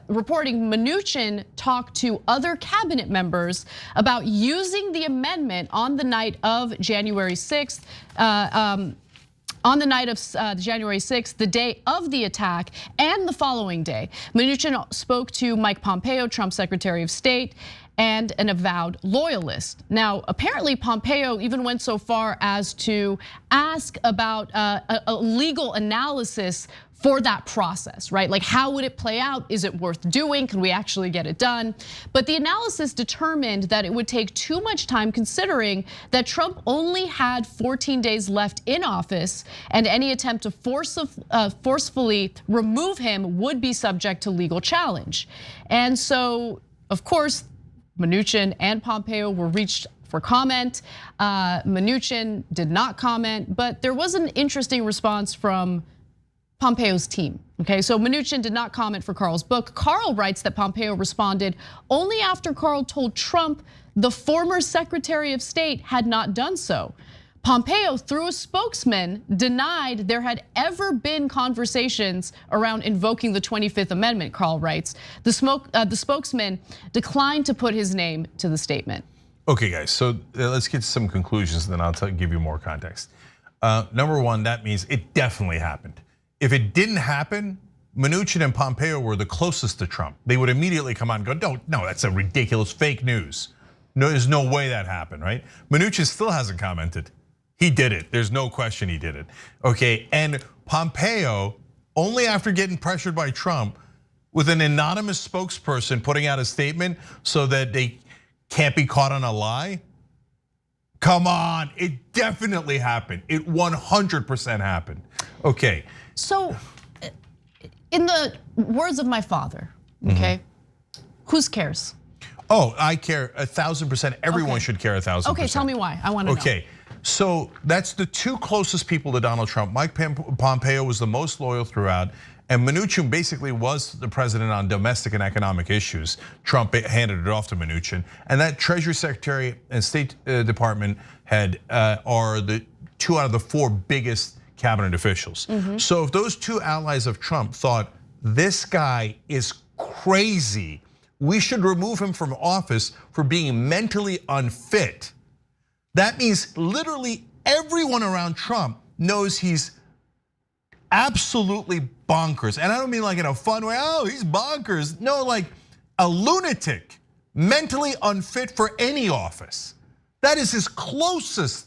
reporting, Mnuchin talked to other cabinet members about using the amendment on the night of January 6th. On the night of January 6th, the day of the attack, and the following day. Mnuchin spoke to Mike Pompeo, Trump's Secretary of State, and an avowed loyalist. Now, apparently Pompeo even went so far as to ask about a legal analysis for that process, right? Like, how would it play out? Is it worth doing? Can we actually get it done? But the analysis determined that it would take too much time, considering that Trump only had 14 days left in office, and any attempt to forcefully remove him would be subject to legal challenge. And so, of course, Mnuchin and Pompeo were reached for comment. Mnuchin did not comment, but there was an interesting response from Pompeo's team. Okay, so Mnuchin did not comment for Karl's book. Karl writes that Pompeo responded only after Karl told Trump the former Secretary of State had not done so. Pompeo, through a spokesman, denied there had ever been conversations around invoking the 25th Amendment, Karl writes. The spokesman declined to put his name to the statement. Okay, guys, so let's get to some conclusions, and then I'll give you more context. Number one, that means it definitely happened. If it didn't happen, Mnuchin and Pompeo were the closest to Trump. They would immediately come on and go, no, that's a ridiculous fake news. No, there's no way that happened, right? Mnuchin still hasn't commented. He did it, there's no question he did it. Okay, and Pompeo, only after getting pressured by Trump, with an anonymous spokesperson putting out a statement so that they can't be caught on a lie. Come on, it definitely happened. It 100% happened. Okay. So, in the words of my father, okay, whose cares? Oh, I care 1,000%. Everyone should care 1,000%. Okay, tell me why. I want to know. Okay, so that's the two closest people to Donald Trump. Mike Pompeo was the most loyal throughout, and Mnuchin basically was the president on domestic and economic issues. Trump handed it off to Mnuchin, and that Treasury Secretary and State Department head are the 2 out of the 4 biggest cabinet officials. So if those 2 allies of Trump thought this guy is crazy, we should remove him from office for being mentally unfit, That means literally everyone around Trump knows he's absolutely bonkers. And I don't mean like in a fun way, oh, he's bonkers. No, like a lunatic, mentally unfit for any office. That is his closest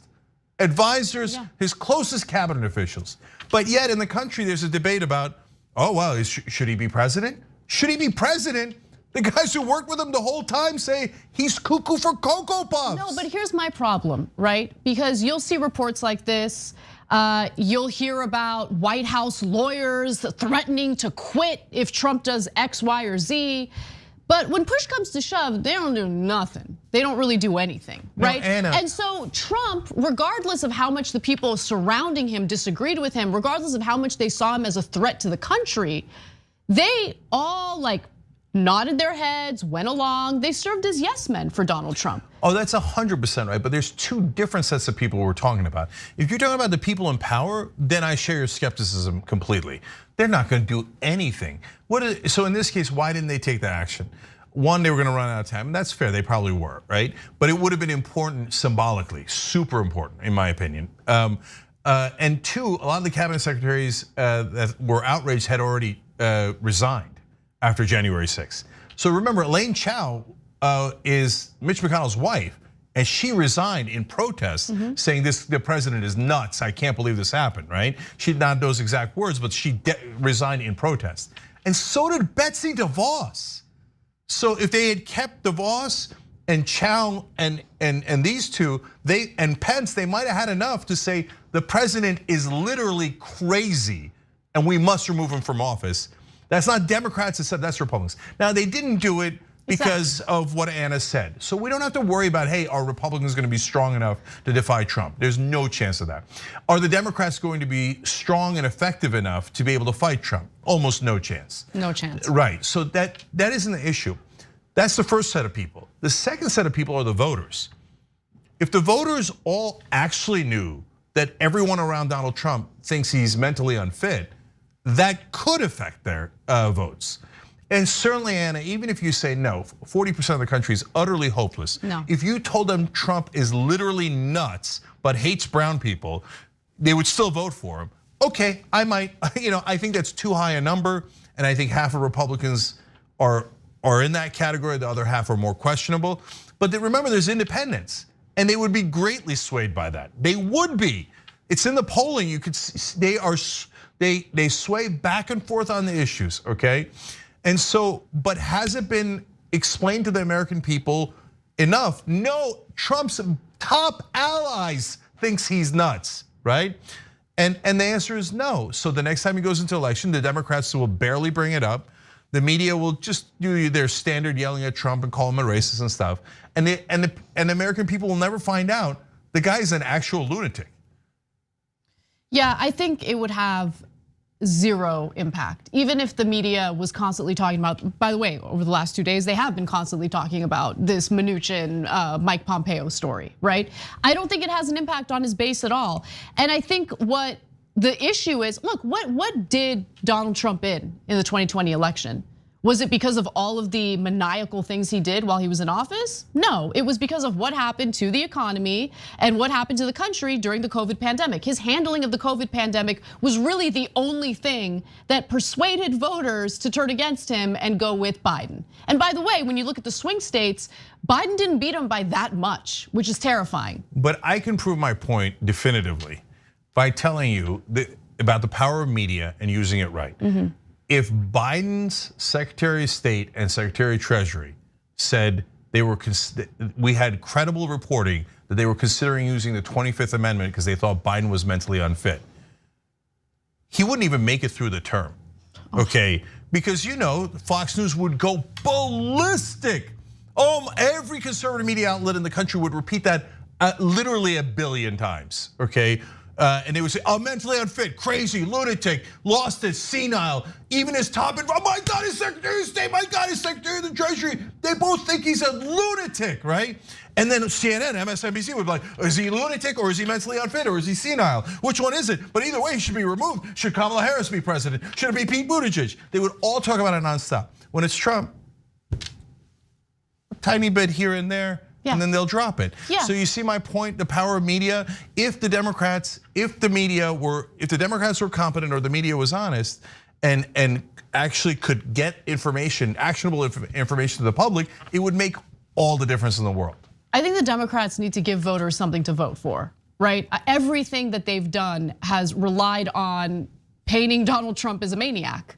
advisors, his closest cabinet officials. But yet in the country, there's a debate about, oh, well, should he be president? Should he be president? The guys who worked with him the whole time say he's cuckoo for Cocoa Puffs. No, but here's my problem, right? Because you'll see reports like this. You'll hear about White House lawyers threatening to quit if Trump does X, Y, or Z. But when push comes to shove, they don't do nothing. They don't really do anything, right? And so Trump, regardless of how much the people surrounding him disagreed with him, regardless of how much they saw him as a threat to the country, they all like nodded their heads, went along. They served as yes men for Donald Trump. Oh, that's 100% right, but there's two different sets of people we're talking about. If you're talking about the people in power, then I share your skepticism completely. They're not gonna do anything. So in this case, why didn't they take that action? One, they were gonna run out of time, and that's fair, they probably were, right? But it would have been important symbolically, super important, in my opinion. And two, a lot of the cabinet secretaries that were outraged had already resigned after January 6th. So remember, Elaine Chao is Mitch McConnell's wife, and she resigned in protest, saying the president is nuts. I can't believe this happened, right? She did not those exact words, but she resigned in protest. And so did Betsy DeVos. So if they had kept DeVos and Chao and these two, and Pence, they might have had enough to say the president is literally crazy and we must remove him from office. That's not Democrats, that's Republicans. Now they didn't do it because of what Anna said. So we don't have to worry about, hey, are Republicans gonna be strong enough to defy Trump? There's no chance of that. Are the Democrats going to be strong and effective enough to be able to fight Trump? Almost no chance. No chance. Right, so that isn't the issue. That's the first set of people. The second set of people are the voters. If the voters all actually knew that everyone around Donald Trump thinks he's mentally unfit, that could affect their votes. And certainly, Anna, even if you say no, 40% of the country is utterly hopeless. No. If you told them Trump is literally nuts, but hates brown people, they would still vote for him. Okay, I might, I think that's too high a number, and I think half of Republicans are in that category, the other half are more questionable. But remember, there's independents, and they would be greatly swayed by that. They would be. It's in the polling, you could see, they sway back and forth on the issues, okay? And so, but has it been explained to the American people enough? No, Trump's top allies thinks he's nuts, right? And the answer is no. So the next time he goes into election, the Democrats will barely bring it up. The media will just do their standard yelling at Trump and call him a racist and stuff. And the American people will never find out the guy's an actual lunatic. Yeah, I think it would have zero impact. Even if the media was constantly talking about, by the way, over the last 2 days, they have been constantly talking about this Mnuchin, Mike Pompeo story, right? I don't think it has an impact on his base at all. And I think what the issue is, look, what did Donald Trump in the 2020 election? Was it because of all of the maniacal things he did while he was in office? No, it was because of what happened to the economy and what happened to the country during the COVID pandemic. His handling of the COVID pandemic was really the only thing that persuaded voters to turn against him and go with Biden. And by the way, when you look at the swing states, Biden didn't beat him by that much, which is terrifying. But I can prove my point definitively by telling you about the power of media and using it right. If Biden's Secretary of State and Secretary of Treasury said we had credible reporting that they were considering using the 25th Amendment because they thought Biden was mentally unfit, he wouldn't even make it through the term, okay? Because Fox News would go ballistic. Every conservative media outlet in the country would repeat that literally 1 billion times, okay? And they would say, mentally unfit, crazy, lunatic, lost it, senile. Even his top advisor, oh my God, his Secretary of State, my God, his Secretary of the Treasury. They both think he's a lunatic, right? And then CNN, MSNBC would be like, is he lunatic or is he mentally unfit or is he senile? Which one is it? But either way, he should be removed. Should Kamala Harris be president? Should it be Pete Buttigieg? They would all talk about it nonstop. When it's Trump, a tiny bit here and there, Yeah. and then they'll drop it. Yeah. So you see my point, the power of media. If the Democrats were competent or the media was honest and actually could get information, actionable information to the public, it would make all the difference in the world. I think the Democrats need to give voters something to vote for, right? Everything that they've done has relied on painting Donald Trump as a maniac.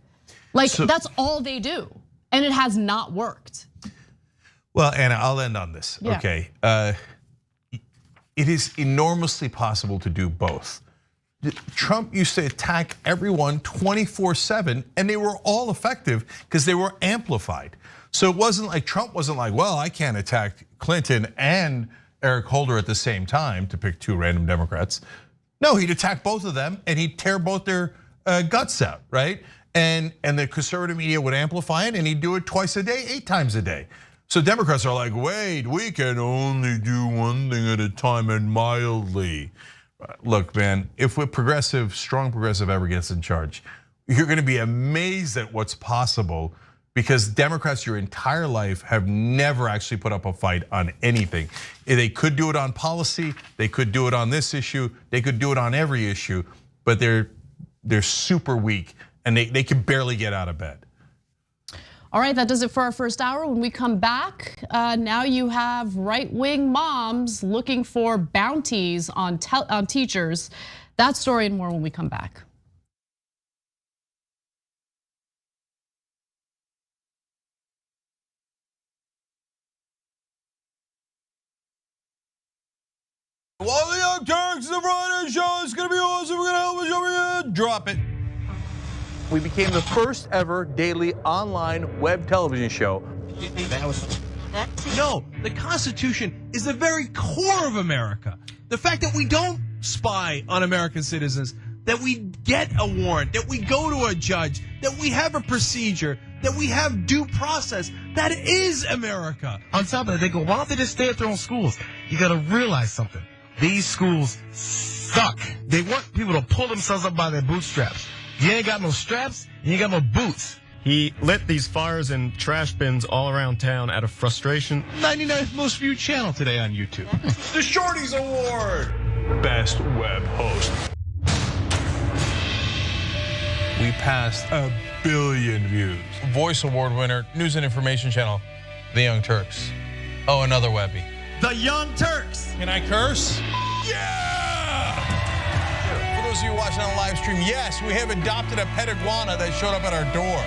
Like, that's all they do, and it has not worked. Well, Anna, I'll end on this, Yeah. okay? It is enormously possible to do both. Trump used to attack everyone 24/7, and they were all effective because they were amplified. So it wasn't like Trump wasn't like, well, I can't attack Clinton and Eric Holder at the same time, to pick two random Democrats. No, he'd attack both of them and he'd tear both their guts out, right? And the conservative media would amplify it, and he'd do it twice a day, 8 times a day. So Democrats are like, wait, we can only do one thing at a time and mildly. Look, man, if a strong progressive ever gets in charge, you're gonna be amazed at what's possible, because Democrats your entire life have never actually put up a fight on anything. They could do it on policy, they could do it on this issue, they could do it on every issue, but they're super weak and they can barely get out of bed. All right, that does it for our first hour. When we come back, now you have right-wing moms looking for bounties on teachers. That story and more when we come back. Well, the Young Turks, the Friday show, it's gonna be awesome. We're gonna help us over here. Drop it. We became the first ever daily online web television show. No, the Constitution is the very core of America. The fact that we don't spy on American citizens, that we get a warrant, that we go to a judge, that we have a procedure, that we have due process, that is America. On top of that, they go, why don't they just stay at their own schools? You gotta realize something. These schools suck. They want people to pull themselves up by their bootstraps. You ain't got no straps, you ain't got no boots. He lit these fires in trash bins all around town out of frustration. 99th most viewed channel today on YouTube. The Shorties Award, Best Web Host. We passed 1 billion views. Voice Award winner, News and Information Channel, The Young Turks. Oh, another Webby. The Young Turks. Can I curse? Yeah! For those of you watching on the live stream, yes, we have adopted a pet iguana that showed up at our door.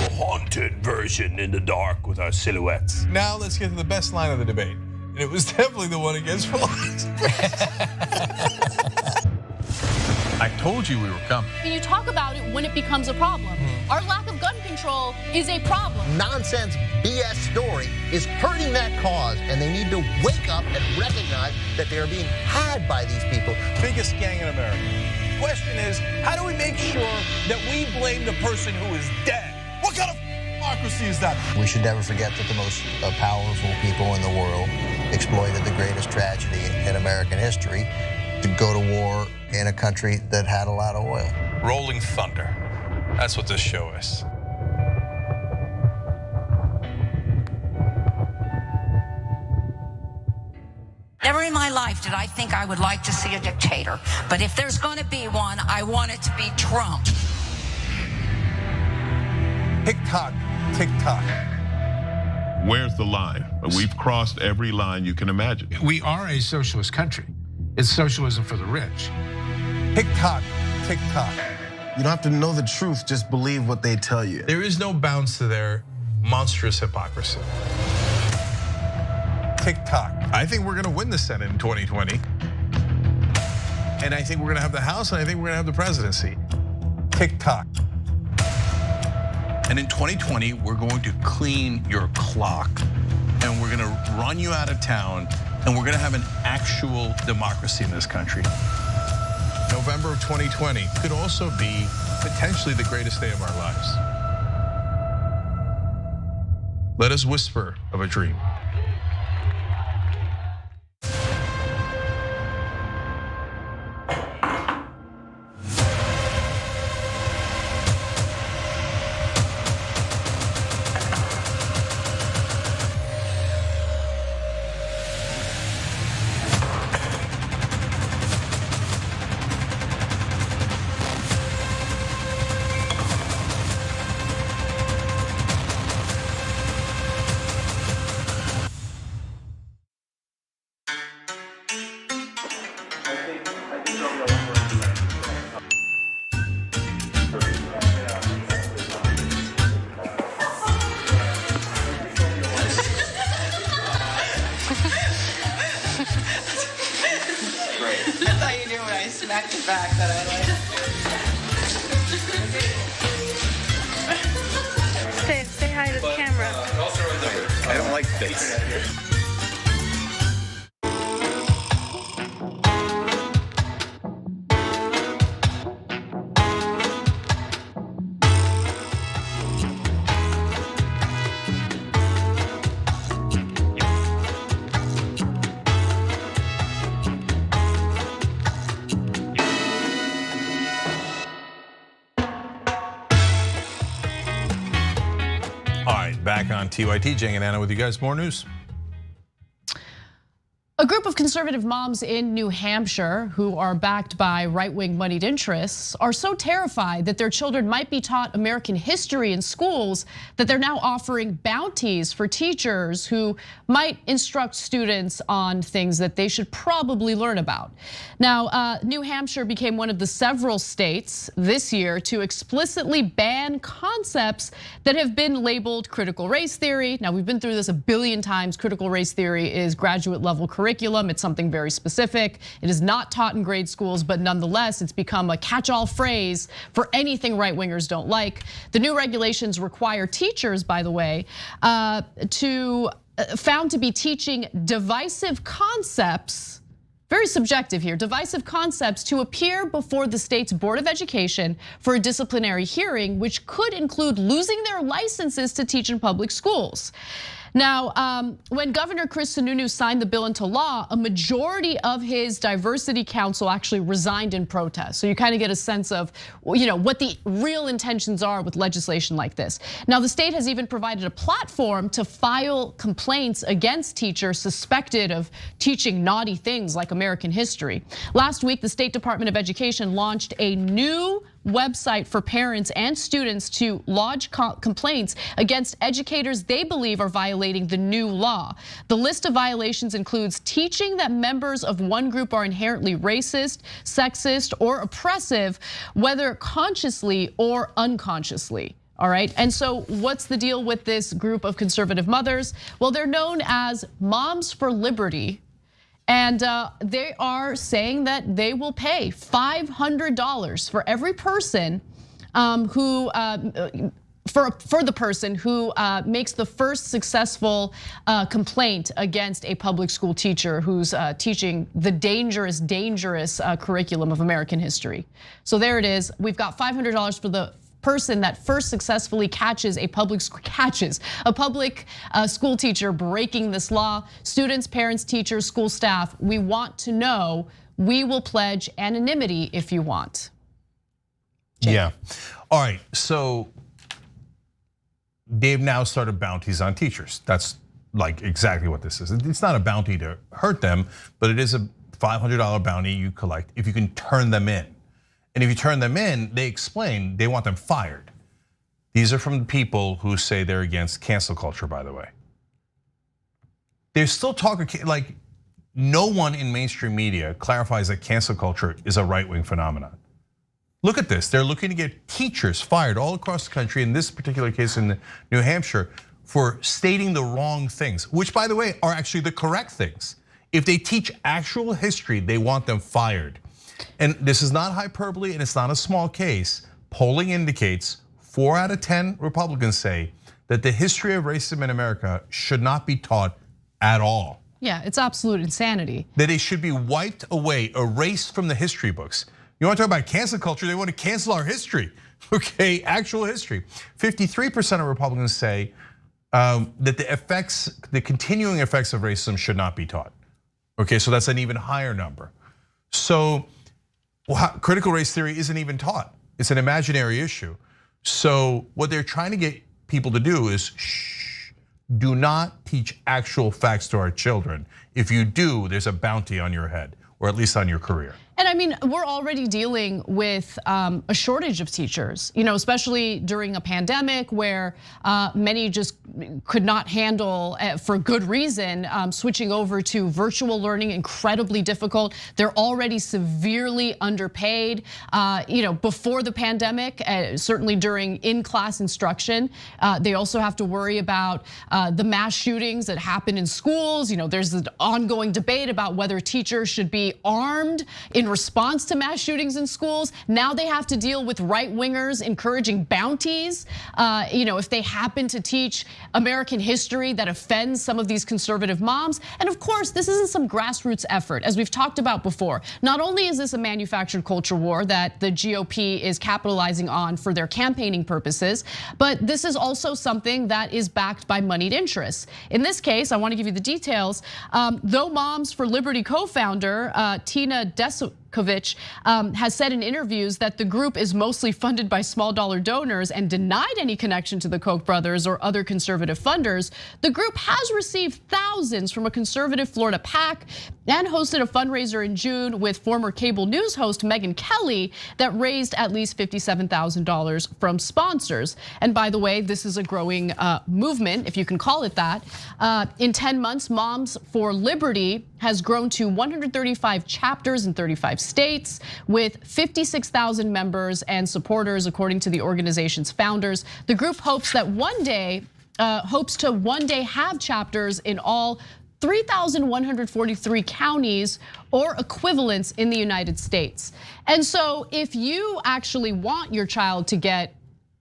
The haunted version in the dark with our silhouettes. Now let's get to the best line of the debate. And it was definitely the one against police. I told you we were coming. Can you talk about it when it becomes a problem? Our lack of gun control is a problem. Nonsense BS story is hurting that cause, and they need to wake up and recognize that they are being had by these people. Biggest gang in America. Question is, how do we make sure that we blame the person who is dead? What kind of democracy is that? We should never forget that the most powerful people in the world exploited the greatest tragedy in American history to go to war in a country that had a lot of oil. Rolling thunder. That's what this show is. Never in my life did I think I would like to see a dictator. But if there's going to be one, I want it to be Trump. Tick-tock, tick-tock. Where's the line? We've crossed every line you can imagine. We are a socialist country. It's socialism for the rich. Tick-tock, tick-tock. You don't have to know the truth, just believe what they tell you. There is no bounds to their monstrous hypocrisy. Tick-tock. I think we're gonna win the Senate in 2020. And I think we're gonna have the House, and I think we're gonna have the presidency. Tick-tock. And in 2020, we're going to clean your clock, and we're gonna run you out of town, and we're gonna have an actual democracy in this country. November of 2020 could also be potentially the greatest day of our lives. Let us whisper of a dream. I thought you knew when I smacked it back that I like. Say hi to the camera. I don't like this. Back on TYT, Jang and Anna with you guys. More news. A group of conservative moms in New Hampshire who are backed by right-wing moneyed interests are so terrified that their children might be taught American history in schools that they're now offering bounties for teachers who might instruct students on things that they should probably learn about. Now, New Hampshire became one of the several states this year to explicitly ban concepts that have been labeled critical race theory. Now, we've been through this a billion times. Critical race theory is graduate level curriculum. It's something very specific. It is not taught in grade schools, but nonetheless, it's become a catch-all phrase for anything right-wingers don't like. The new regulations require teachers, by the way, found to be teaching divisive concepts, very subjective here, divisive concepts to appear before the state's Board of Education for a disciplinary hearing, which could include losing their licenses to teach in public schools. Now, when Governor Chris Sununu signed the bill into law, a majority of his diversity council actually resigned in protest. So you kind of get a sense of, what the real intentions are with legislation like this. Now, the state has even provided a platform to file complaints against teachers suspected of teaching naughty things like American history. Last week, the State Department of Education launched a new website for parents and students to lodge complaints against educators they believe are violating the new law. The list of violations includes teaching that members of one group are inherently racist, sexist, or oppressive, whether consciously or unconsciously. All right, and so what's the deal with this group of conservative mothers? Well, they're known as Moms for Liberty. And they are saying that they will pay $500 for every person who, for the person who makes the first successful complaint against a public school teacher who's teaching the dangerous curriculum of American history. So there it is. We've got $500 for the person that first successfully catches a public school teacher breaking this law. Students, parents, teachers, school staff, we want to know. We will pledge anonymity if you want. Jake. Yeah, all right, so they've now started bounties on teachers. That's like exactly what this is. It's not a bounty to hurt them, but it is a $500 bounty you collect if you can turn them in. And if you turn them in, they explain they want them fired. These are from the people who say they're against cancel culture, by the way. They're still talking, like no one in mainstream media clarifies that cancel culture is a right-wing phenomenon. Look at this, they're looking to get teachers fired all across the country, in this particular case in New Hampshire, for stating the wrong things, which by the way, are actually the correct things. If they teach actual history, they want them fired. And this is not hyperbole and it's not a small case. Polling indicates 4 out of 10 Republicans say that the history of racism in America should not be taught at all. Yeah, it's absolute insanity. That it should be wiped away, erased from the history books. You want to talk about cancel culture, they want to cancel our history, okay, actual history. 53% of Republicans say that the continuing effects of racism should not be taught. Okay, so that's an even higher number. So critical race theory isn't even taught. It's an imaginary issue. So what they're trying to get people to do is, shh, do not teach actual facts to our children. If you do, there's a bounty on your head, or at least on your career. And I mean, we're already dealing with a shortage of teachers, especially during a pandemic where many just could not handle, for good reason, switching over to virtual learning, incredibly difficult. They're already severely underpaid. Before the pandemic, certainly during in-class instruction, they also have to worry about the mass shootings that happen in schools. There's an ongoing debate about whether teachers should be armed in response to mass shootings in schools. Now they have to deal with right-wingers encouraging bounties. If they happen to teach American history that offends some of these conservative moms. And of course, this isn't some grassroots effort, as we've talked about before. Not only is this a manufactured culture war that the GOP is capitalizing on for their campaigning purposes, but this is also something that is backed by moneyed interests. In this case, I want to give you the details. Though Moms for Liberty co-founder Tina Deskovic has said in interviews that the group is mostly funded by small dollar donors and denied any connection to the Koch brothers or other conservative funders, the group has received thousands from a conservative Florida PAC and hosted a fundraiser in June with former cable news host Megyn Kelly that raised at least $57,000 from sponsors. And by the way, this is a growing movement, if you can call it that. In 10 months, Moms for Liberty has grown to 135 chapters in 35 states with 56,000 members and supporters, according to the organization's founders. The group hopes to one day have chapters in all 3,143 counties or equivalents in the United States. And so if you actually want your child to get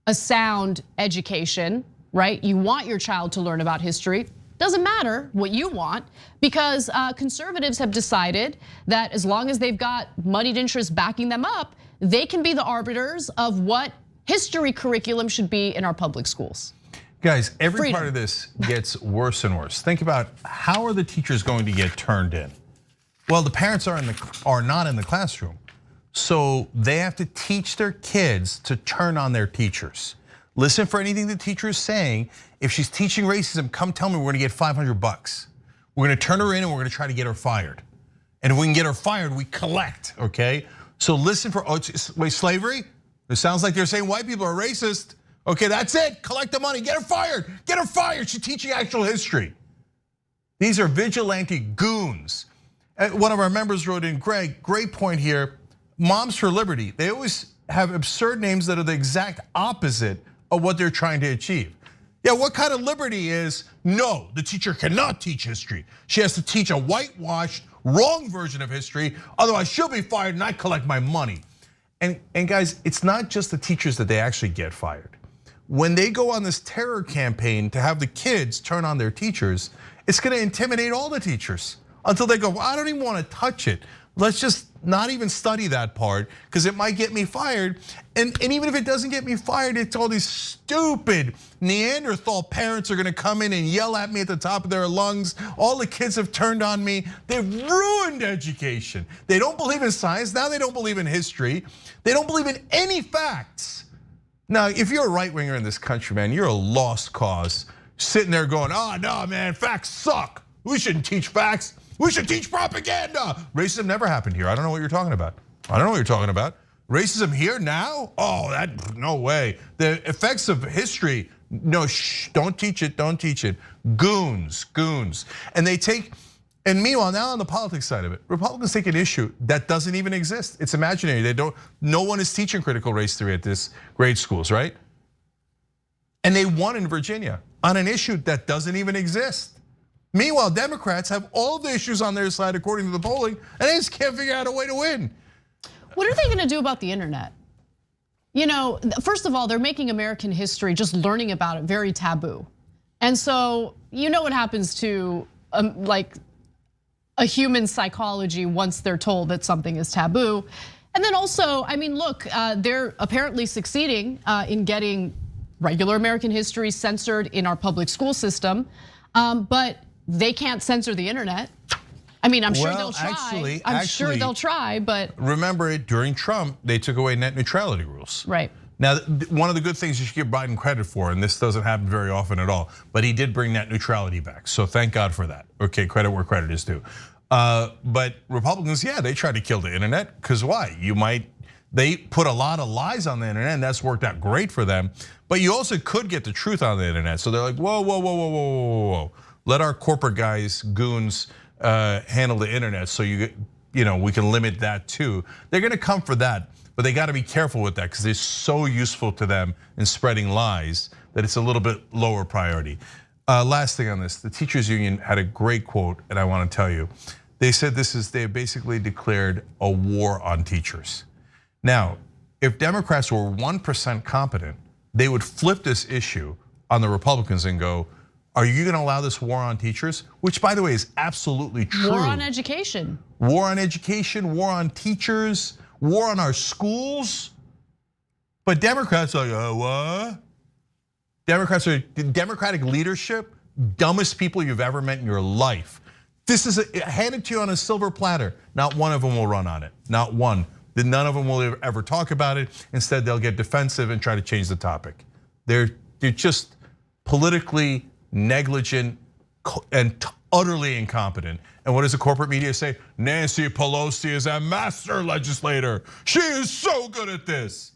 a sound education, right? You want your child to learn about history. Doesn't matter what you want, because conservatives have decided that as long as they've got moneyed interests backing them up, they can be the arbiters of what history curriculum should be in our public schools. Guys, every part of this gets worse and worse. Think about, how are the teachers going to get turned in? Well, the parents are not in the classroom, so they have to teach their kids to turn on their teachers. Listen for anything the teacher is saying. If she's teaching racism, come tell me, we're gonna get $500. We're gonna turn her in and we're gonna try to get her fired. And if we can get her fired, we collect, okay? So listen for, wait, slavery? It sounds like they're saying white people are racist. Okay, that's it, collect the money, get her fired, get her fired. She's teaching actual history. These are vigilante goons. One of our members wrote in, Greg, great point here. Moms for Liberty, they always have absurd names that are the exact opposite of what they're trying to achieve. Yeah, what kind of liberty is, no, the teacher cannot teach history. She has to teach a whitewashed, wrong version of history, otherwise she'll be fired and I collect my money. And guys, it's not just the teachers that they actually get fired. When they go on this terror campaign to have the kids turn on their teachers, it's gonna intimidate all the teachers until they go, well, I don't even wanna touch it. Let's just not even study that part because it might get me fired. And even if it doesn't get me fired, it's all these stupid Neanderthal parents are gonna come in and yell at me at the top of their lungs. All the kids have turned on me. They've ruined education. They don't believe in science, now they don't believe in history. They don't believe in any facts. Now, if you're a right winger in this country, man, you're a lost cause. Sitting there going, oh no, man, facts suck. We shouldn't teach facts. We should teach propaganda. Racism never happened here. I don't know what you're talking about. I don't know what you're talking about. Racism here now? Oh, no way. The effects of history, no, shh, don't teach it, don't teach it. Goons. And meanwhile, now on the politics side of it, Republicans take an issue that doesn't even exist. It's imaginary. No one is teaching critical race theory at this grade schools, right? And they won in Virginia on an issue that doesn't even exist. Meanwhile, Democrats have all the issues on their side according to the polling, and they just can't figure out a way to win. What are they gonna do about the internet? First of all, they're making American history, just learning about it, very taboo. And so, you know what happens to like a human psychology once they're told that something is taboo. And then also, I mean, look, they're apparently succeeding in getting regular American history censored in our public school system, but they can't censor the internet. I mean, I'm sure they'll try. I'm sure they'll try, but remember it during Trump, they took away net neutrality rules. Right. Now, one of the good things you should give Biden credit for, and this doesn't happen very often at all, but he did bring net neutrality back. So thank God for that. Okay, credit where credit is due. But Republicans, yeah, they try to kill the internet, because why? They put a lot of lies on the internet, and that's worked out great for them. But you also could get the truth on the internet. So they're like, whoa, whoa, whoa, whoa, whoa, whoa, whoa. Let our corporate guys, goons, handle the internet so we can limit that too. They're gonna come for that, but they gotta be careful with that because it's so useful to them in spreading lies that it's a little bit lower priority. Last thing on this, the teachers union had a great quote, and I wanna tell you. They said they basically declared a war on teachers. Now, if Democrats were 1% competent, they would flip this issue on the Republicans and go, are you gonna allow this war on teachers? Which, by the way, is absolutely true. War on education. War on education, war on teachers, war on our schools. But Democrats are like, what? Democrats are, Democratic leadership, dumbest people you've ever met in your life. This is handed to you on a silver platter. Not one of them will run on it, not one. None of them will ever talk about it. Instead, they'll get defensive and try to change the topic. They're just politically negligent and utterly incompetent. And what does the corporate media say? Nancy Pelosi is a master legislator. She is so good at this.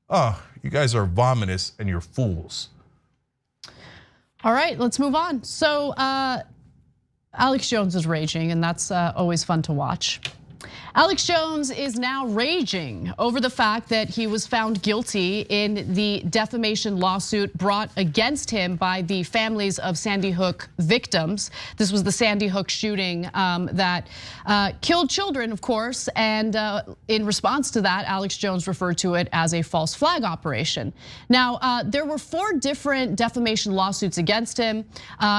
Oh, you guys are vomitous and you're fools. All right, let's move on. So Alex Jones is raging, and that's always fun to watch. Alex Jones is now raging over the fact that he was found guilty in the defamation lawsuit brought against him by the families of Sandy Hook victims. This was the Sandy Hook shooting that killed children, of course, and in response to that, Alex Jones referred to it as a false flag operation. Now, there were 4 different defamation lawsuits against him.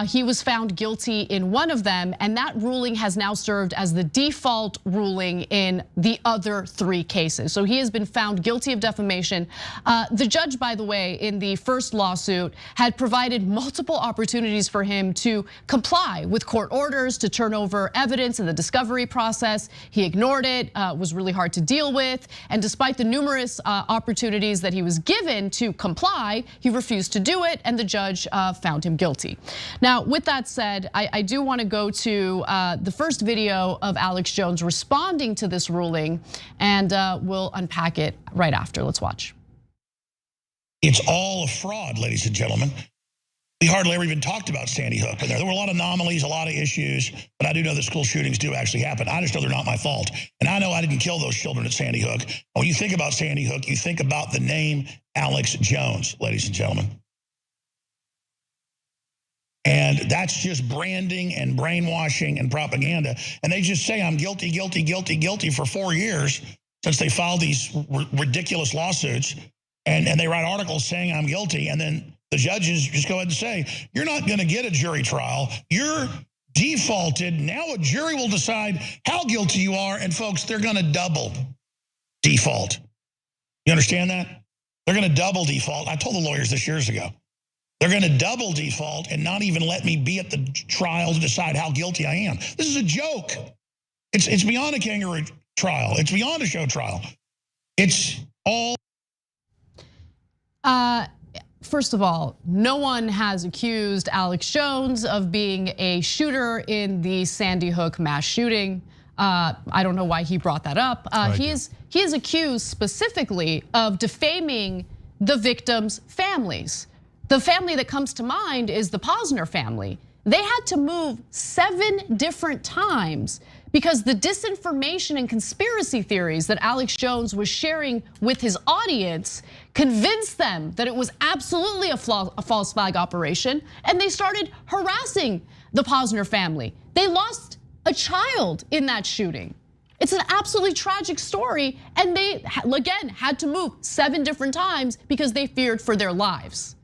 He was found guilty in one of them, and that ruling has now served as the default ruling in the other 3 cases. So he has been found guilty of defamation. The judge, by the way, in the first lawsuit had provided multiple opportunities for him to comply with court orders to turn over evidence in the discovery process. He ignored it, was really hard to deal with. And despite the numerous opportunities that he was given to comply, he refused to do it, and the judge found him guilty. Now, with that said, I do want to go to the first video of Alex Jones responding to this ruling, and we'll unpack it right after. Let's watch. It's all a fraud, ladies and gentlemen. We hardly ever even talked about Sandy Hook. But there were a lot of anomalies, a lot of issues, but I do know that school shootings do actually happen. I just know they're not my fault. And I know I didn't kill those children at Sandy Hook. When you think about Sandy Hook, you think about the name Alex Jones, ladies and gentlemen. And that's just branding and brainwashing and propaganda. And they just say, I'm guilty, guilty, guilty, guilty for 4 years since they filed these ridiculous lawsuits. And they write articles saying I'm guilty. And then the judges just go ahead and say, you're not going to get a jury trial. You're defaulted. Now a jury will decide how guilty you are. And folks, they're going to double default. You understand that? They're going to double default. I told the lawyers this years ago. They're going to double default and not even let me be at the trial to decide how guilty I am. This is a joke. It's beyond a kangaroo trial. It's beyond a show trial. It's all. First of all, no one has accused Alex Jones of being a shooter in the Sandy Hook mass shooting. I don't know why he brought that up. He is accused specifically of defaming the victims' families. The family that comes to mind is the Posner family. They had to move 7 different times because the disinformation and conspiracy theories that Alex Jones was sharing with his audience convinced them that it was absolutely a false flag operation, and they started harassing the Posner family. They lost a child in that shooting. It's an absolutely tragic story, and they, again, had to move 7 different times because they feared for their lives.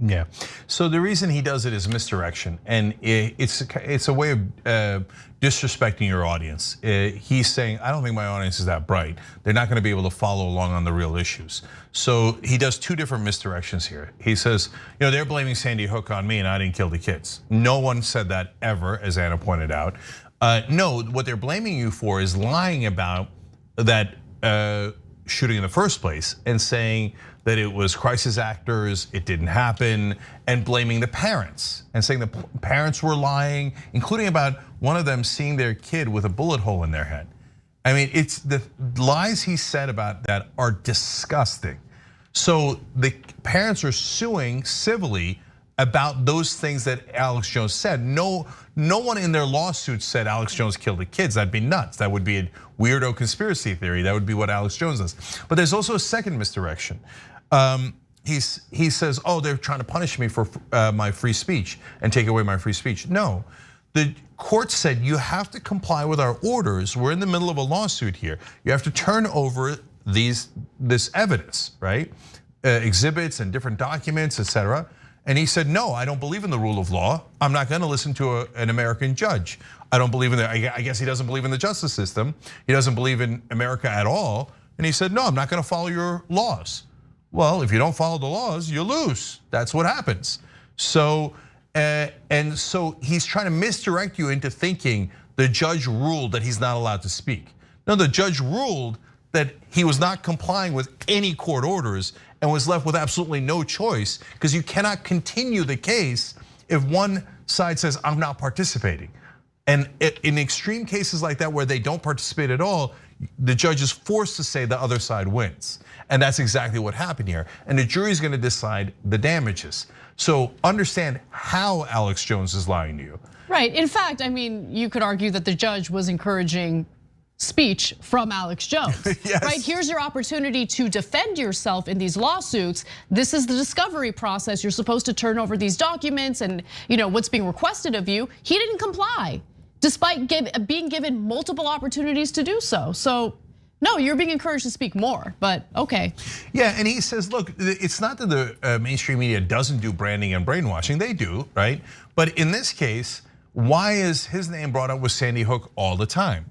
Yeah, so the reason he does it is misdirection, and it's a way of disrespecting your audience. He's saying, I don't think my audience is that bright. They're not gonna be able to follow along on the real issues. So he does 2 different misdirections here. He says, they're blaming Sandy Hook on me and I didn't kill the kids. No one said that ever, as Anna pointed out. No, what they're blaming you for is lying about that shooting in the first place and saying that it was crisis actors, it didn't happen, and blaming the parents and saying the parents were lying, including about one of them seeing their kid with a bullet hole in their head. I mean, it's the lies he said about that are disgusting. So the parents are suing civilly about those things that Alex Jones said. No one in their lawsuit said Alex Jones killed the kids. That'd be nuts. That would be a weirdo conspiracy theory. That would be what Alex Jones does. But there's also a second misdirection. He says, oh, they're trying to punish me for my free speech and take away my free speech. No, the court said you have to comply with our orders. We're in the middle of a lawsuit here. You have to turn over this evidence, right? Exhibits and different documents, etc. And he said, no, I don't believe in the rule of law. I'm not gonna listen to an American judge. I don't believe in I guess he doesn't believe in the justice system. He doesn't believe in America at all. And he said, no, I'm not gonna follow your laws. Well, if you don't follow the laws, you lose. That's what happens. So, and so he's trying to misdirect you into thinking the judge ruled that he's not allowed to speak. No, the judge ruled that he was not complying with any court orders and was left with absolutely no choice, because you cannot continue the case if one side says, I'm not participating. And in extreme cases like that where they don't participate at all, the judge is forced to say the other side wins. And that's exactly what happened here. And the jury's gonna decide the damages. So understand how Alex Jones is lying to you. Right, in fact, I mean, you could argue that the judge was encouraging speech from Alex Jones. Yes. Right, here's your opportunity to defend yourself in these lawsuits. This is the discovery process. You're supposed to turn over these documents and what's being requested of you. He didn't comply, despite being given multiple opportunities to do so. So no, you're being encouraged to speak more, but okay. Yeah, and he says, look, it's not that the mainstream media doesn't do branding and brainwashing, they do, right? But in this case, why is his name brought up with Sandy Hook all the time?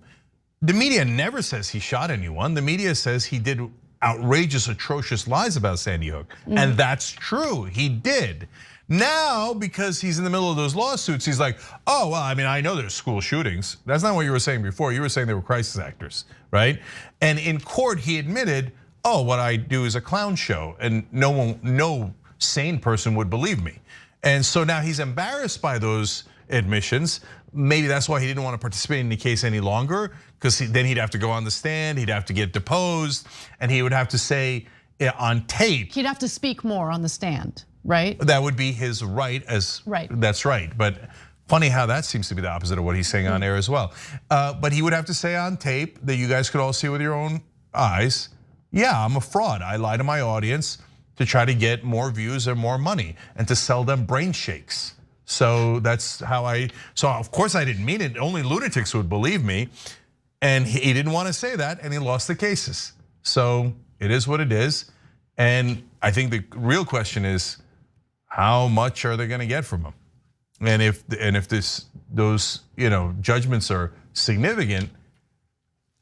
The media never says he shot anyone. The media says he did outrageous, atrocious lies about Sandy Hook. And that's true, he did. Now, because he's in the middle of those lawsuits, he's like, oh, well, I mean, I know there's school shootings. That's not what you were saying before. You were saying they were crisis actors, right? And in court, he admitted, oh, what I do is a clown show, and no sane person would believe me. And so now he's embarrassed by those admissions. Maybe that's why he didn't want to participate in the case any longer, because then he'd have to go on the stand, he'd have to get deposed, and he would have to say on tape. He'd have to speak more on the stand, right? That would be his right that's right. But funny how that seems to be the opposite of what he's saying on air as well. But he would have to say on tape that you guys could all see with your own eyes, yeah, I'm a fraud. I lie to my audience to try to get more views and more money and to sell them brain shakes. So that's how so of course I didn't mean it. Only lunatics would believe me. And he didn't want to say that, and he lost the cases. So it is what it is. And I think the real question is, how much are they going to get from him? And if those judgments are significant,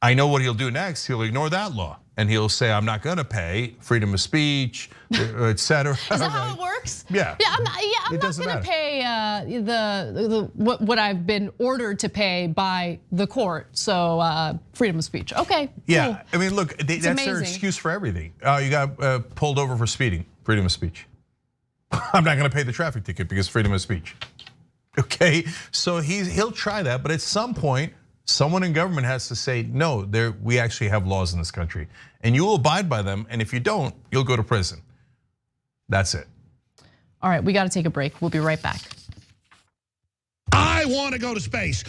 I know what he'll do next. He'll ignore that law. And he'll say, I'm not gonna pay, freedom of speech, etc. Is that how it works? Yeah. I'm not gonna pay what I've been ordered to pay by the court. So freedom of speech. Okay. Yeah, cool. I mean, look, that's their excuse for everything. You got pulled over for speeding, freedom of speech. I'm not gonna pay the traffic ticket because freedom of speech. Okay, so he'll try that, but at some point, someone in government has to say, no, we actually have laws in this country, and you will abide by them, and if you don't, you'll go to prison. That's it. All right, we gotta take a break. We'll be right back. I want to go to space.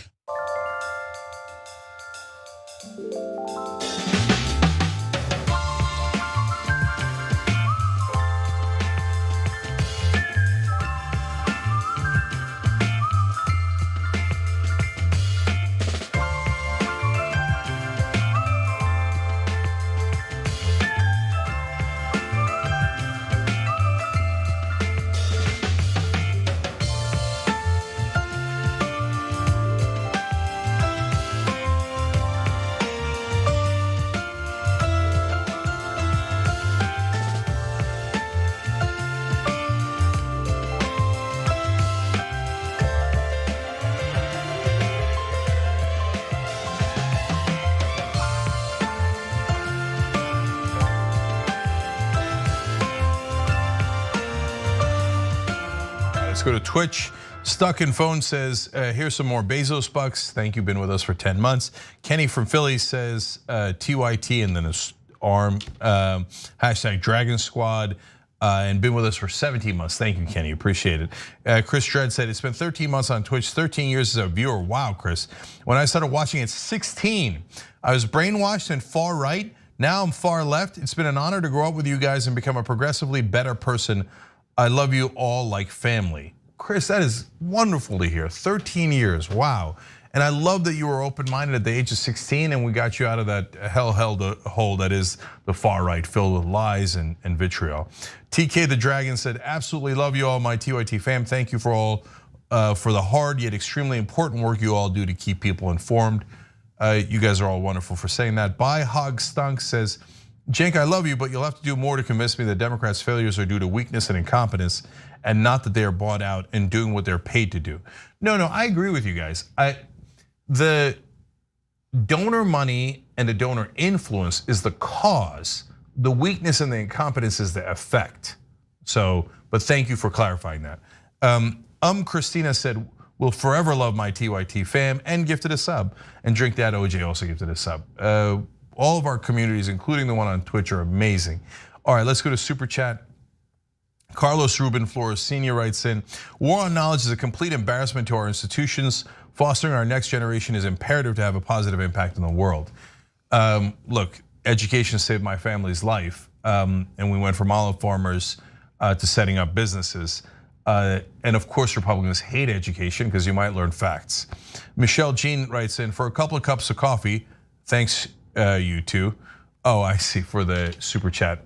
let's go to Twitch. Stuck in Phone says, here's some more Bezos bucks. Thank you, been with us for 10 months. Kenny from Philly says, TYT and then a arm, hashtag Dragon Squad, and been with us for 17 months. Thank you, Kenny, appreciate it. Chris Dredd said, it's been 13 months on Twitch, 13 years as a viewer. Wow, Chris. When I started watching at 16, I was brainwashed and far right. Now I'm far left. It's been an honor to grow up with you guys and become a progressively better person. I love you all like family. Chris, that is wonderful to hear. 13 years, wow. And I love that you were open-minded at the age of 16 and we got you out of that hole that is the far right, filled with lies and vitriol. TK the Dragon said, absolutely love you all, my TYT fam. Thank you for all, for the hard yet extremely important work you all do to keep people informed. You guys are all wonderful for saying that. By Hog Stunk says, Cenk, I love you, but you'll have to do more to convince me that Democrats' failures are due to weakness and incompetence and not that they are bought out and doing what they're paid to do. No, I agree with you guys. The donor money and the donor influence is the cause. The weakness and the incompetence is the effect. So, but thank you for clarifying that. Christina said, will forever love my TYT fam and gifted a sub. And Drink That OJ also gifted a sub. All of our communities, including the one on Twitch, are amazing. All right, let's go to Super Chat. Carlos Ruben Flores Sr. writes in, war on knowledge is a complete embarrassment to our institutions. Fostering our next generation is imperative to have a positive impact in the world. Look, education saved my family's life, and we went from olive farmers to setting up businesses. And of course, Republicans hate education because you might learn facts. Michelle Jean writes in, for a couple of cups of coffee, thanks you two. Oh, I see, for the Super Chat.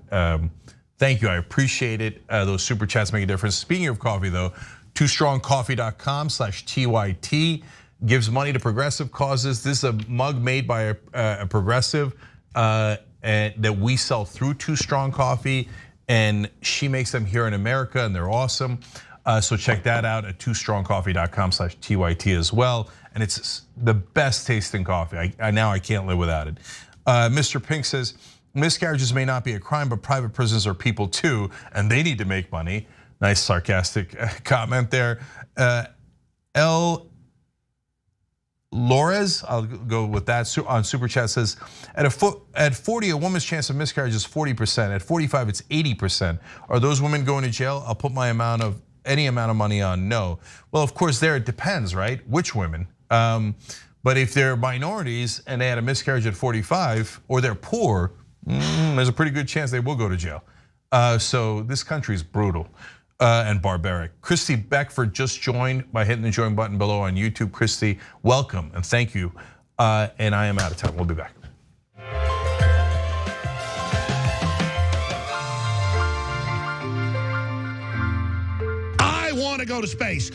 Thank you, I appreciate it. Those Super Chats make a difference. Speaking of coffee though, twostrongcoffee.com/TYT gives money to progressive causes. This is a mug made by a progressive and that we sell through Too Strong Coffee, and she makes them here in America and they're awesome. So check that out at twostrongcoffee.com/TYT as well. And it's the best tasting coffee. Now I can't live without it. Mr. Pink says, miscarriages may not be a crime, but private prisons are people too, and they need to make money. Nice sarcastic comment there. L. Lores, I'll go with that, on Super Chat says, at 40, a woman's chance of miscarriage is 40%. At 45, it's 80%. Are those women going to jail? I'll put my any amount of money on no. Well, of course, there it depends, right? Which women? But if they're minorities and they had a miscarriage at 45, or they're poor, there's a pretty good chance they will go to jail. So this country is brutal and barbaric. Christy Beckford just joined by hitting the join button below on YouTube. Christy, welcome and thank you. And I am out of time. We'll be back. I want to go to space.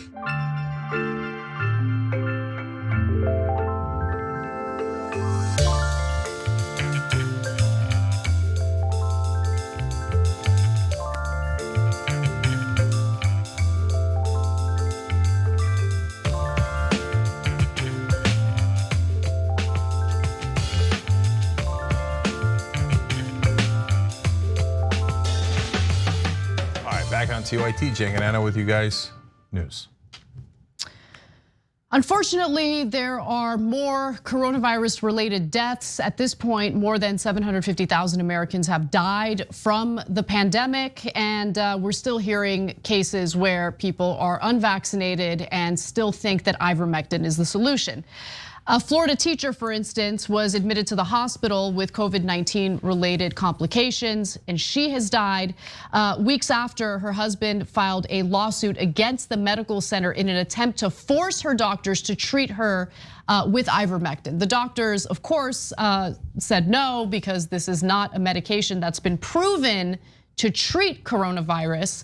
Back on TYT, Cenk and Anna with you guys. News. Unfortunately, there are more coronavirus-related deaths. At this point, more than 750,000 Americans have died from the pandemic, and we're still hearing cases where people are unvaccinated and still think that ivermectin is the solution. A Florida teacher, for instance, was admitted to the hospital with COVID-19 related complications, and she has died weeks after her husband filed a lawsuit against the medical center in an attempt to force her doctors to treat her with ivermectin. The doctors, of course, said no, because this is not a medication that's been proven to treat coronavirus.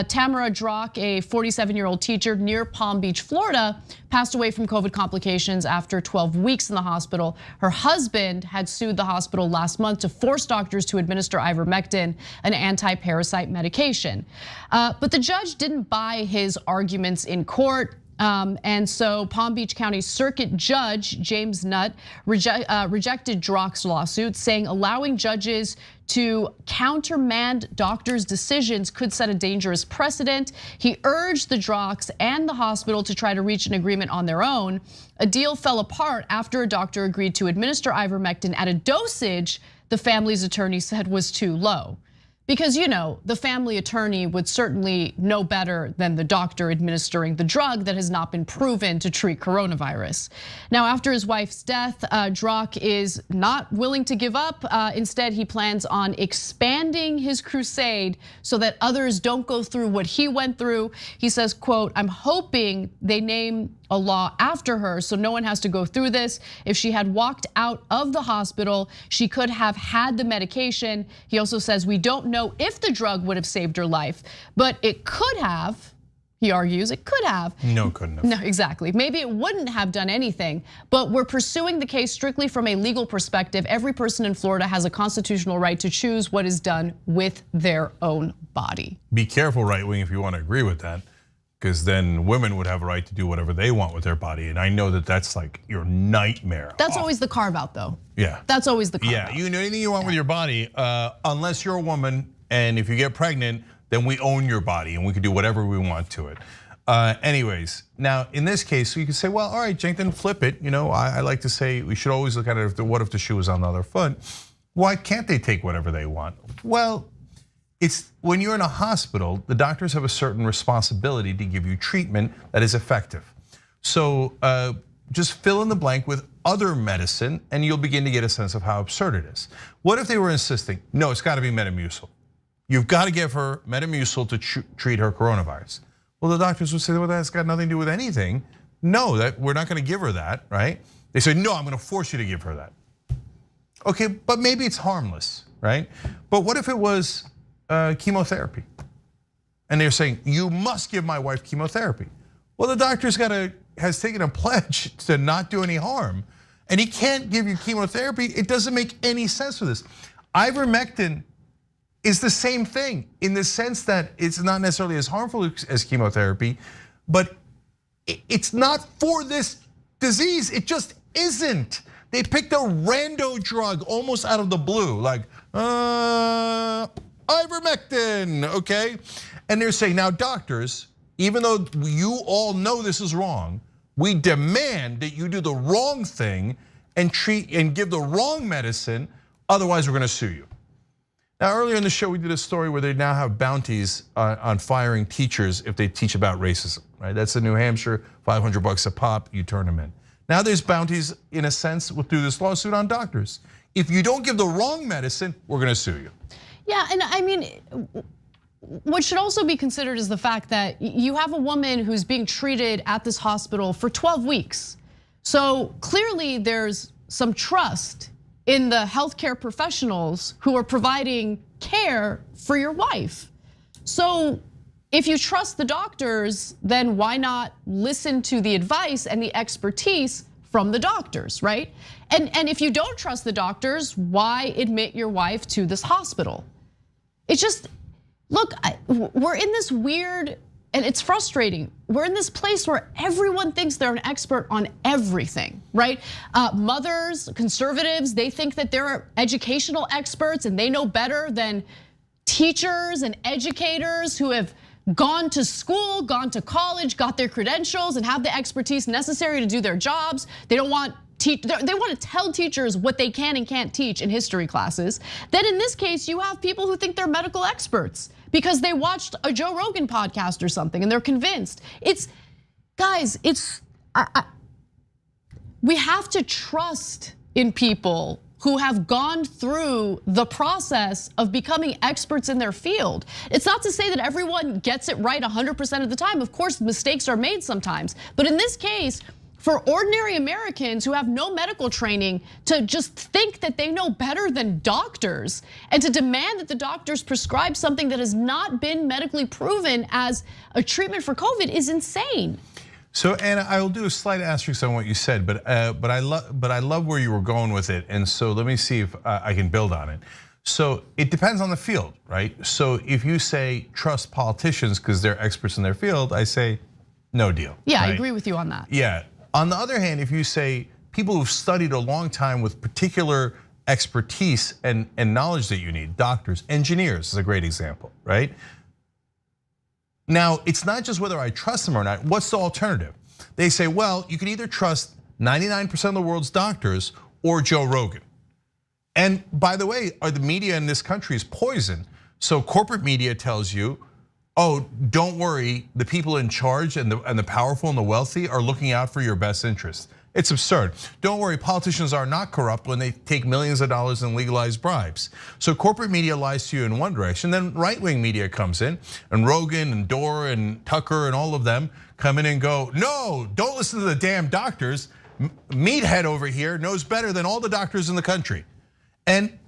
Tamara Drock, a 47-year-old teacher near Palm Beach, Florida, passed away from COVID complications after 12 weeks in the hospital. Her husband had sued the hospital last month to force doctors to administer ivermectin, an anti-parasite medication. But the judge didn't buy his arguments in court. And so Palm Beach County Circuit Judge James Nutt rejected Drock's lawsuit, saying allowing judges to countermand doctors' decisions could set a dangerous precedent. He urged the Drocks and the hospital to try to reach an agreement on their own. A deal fell apart after a doctor agreed to administer ivermectin at a dosage the family's attorney said was too low. Because the family attorney would certainly know better than the doctor administering the drug that has not been proven to treat coronavirus. Now, after his wife's death, Drock is not willing to give up. Instead, he plans on expanding his crusade so that others don't go through what he went through. He says, quote, "I'm hoping they name a law after her so no one has to go through this. If she had walked out of the hospital, she could have had the medication." He also says, "We don't know if the drug would have saved her life, but it could have." He argues it could have. No, couldn't have. No, exactly. Maybe it wouldn't have done anything, but we're pursuing the case strictly from a legal perspective. Every person in Florida has a constitutional right to choose what is done with their own body. Be careful, right wing, if you want to agree with that, because then women would have a right to do whatever they want with their body. And I know that that's like your nightmare. That's always the carve out though. Yeah. That's always the carve out. Yeah, you can do anything you want with your body, unless you're a woman, and if you get pregnant, then we own your body and we can do whatever we want to it. Anyways, now in this case, you can say, well, all right, Cenk, then flip it. I like to say we should always look at it, what if the shoe was on the other foot? Why can't they take whatever they want? Well, it's when you're in a hospital, the doctors have a certain responsibility to give you treatment that is effective. So just fill in the blank with other medicine and you'll begin to get a sense of how absurd it is. What if they were insisting, no, it's gotta be Metamucil. You've gotta give her Metamucil to treat her coronavirus. Well, the doctors would say, well, that's got nothing to do with anything. No, that we're not gonna give her that, right? They say, no, I'm gonna force you to give her that. Okay, but maybe it's harmless, right? But what if it was chemotherapy? And they're saying, you must give my wife chemotherapy. Well, the doctor's has taken a pledge to not do any harm, and he can't give you chemotherapy. It doesn't make any sense for this. Ivermectin is the same thing in the sense that it's not necessarily as harmful as chemotherapy, but it's not for this disease. It just isn't. They picked a rando drug almost out of the blue, like ivermectin, okay? And they're saying, now doctors, even though you all know this is wrong, we demand that you do the wrong thing and treat and give the wrong medicine, otherwise we're gonna sue you. Now, earlier in the show, we did a story where they now have bounties on firing teachers if they teach about racism, right? That's in New Hampshire, $500 a pop, you turn them in. Now there's bounties, in a sense, through this lawsuit on doctors. If you don't give the wrong medicine, we're gonna sue you. Yeah, and I mean, what should also be considered is the fact that you have a woman who's being treated at this hospital for 12 weeks. So clearly there's some trust in the healthcare professionals who are providing care for your wife. So if you trust the doctors, then why not listen to the advice and the expertise from the doctors, right? And if you don't trust the doctors, why admit your wife to this hospital? It's just, look, we're in this weird, and it's frustrating. We're in this place where everyone thinks they're an expert on everything, right? Mothers, conservatives, they think that they're educational experts and they know better than teachers and educators who have gone to school, gone to college, got their credentials and have the expertise necessary to do their jobs. They want to tell teachers what they can and can't teach in history classes. Then in this case, you have people who think they're medical experts because they watched a Joe Rogan podcast or something and they're convinced. Guys, we have to trust in people who have gone through the process of becoming experts in their field. It's not to say that everyone gets it right 100% of the time. Of course, mistakes are made sometimes. But in this case, for ordinary Americans who have no medical training to just think that they know better than doctors and to demand that the doctors prescribe something that has not been medically proven as a treatment for COVID is insane. So, Anna, I will do a slight asterisk on what you said, but I love where you were going with it, and so let me see if I can build on it. So it depends on the field, right? So if you say trust politicians because they're experts in their field, I say no deal. Yeah, right? I agree with you on that. Yeah. On the other hand, if you say people who've studied a long time with particular expertise and knowledge that you need, doctors, engineers is a great example, right? Now, it's not just whether I trust them or not. What's the alternative? They say, well, you can either trust 99% of the world's doctors or Joe Rogan. And by the way, the media in this country is poison. So corporate media tells you, oh, don't worry, the people in charge and the powerful and the wealthy are looking out for your best interest. It's absurd. Don't worry, politicians are not corrupt when they take millions of dollars in legalized bribes. So corporate media lies to you in one direction, then right-wing media comes in, and Rogan and Dore and Tucker and all of them come in and go, no, don't listen to the damn doctors. Meathead over here knows better than all the doctors in the country. And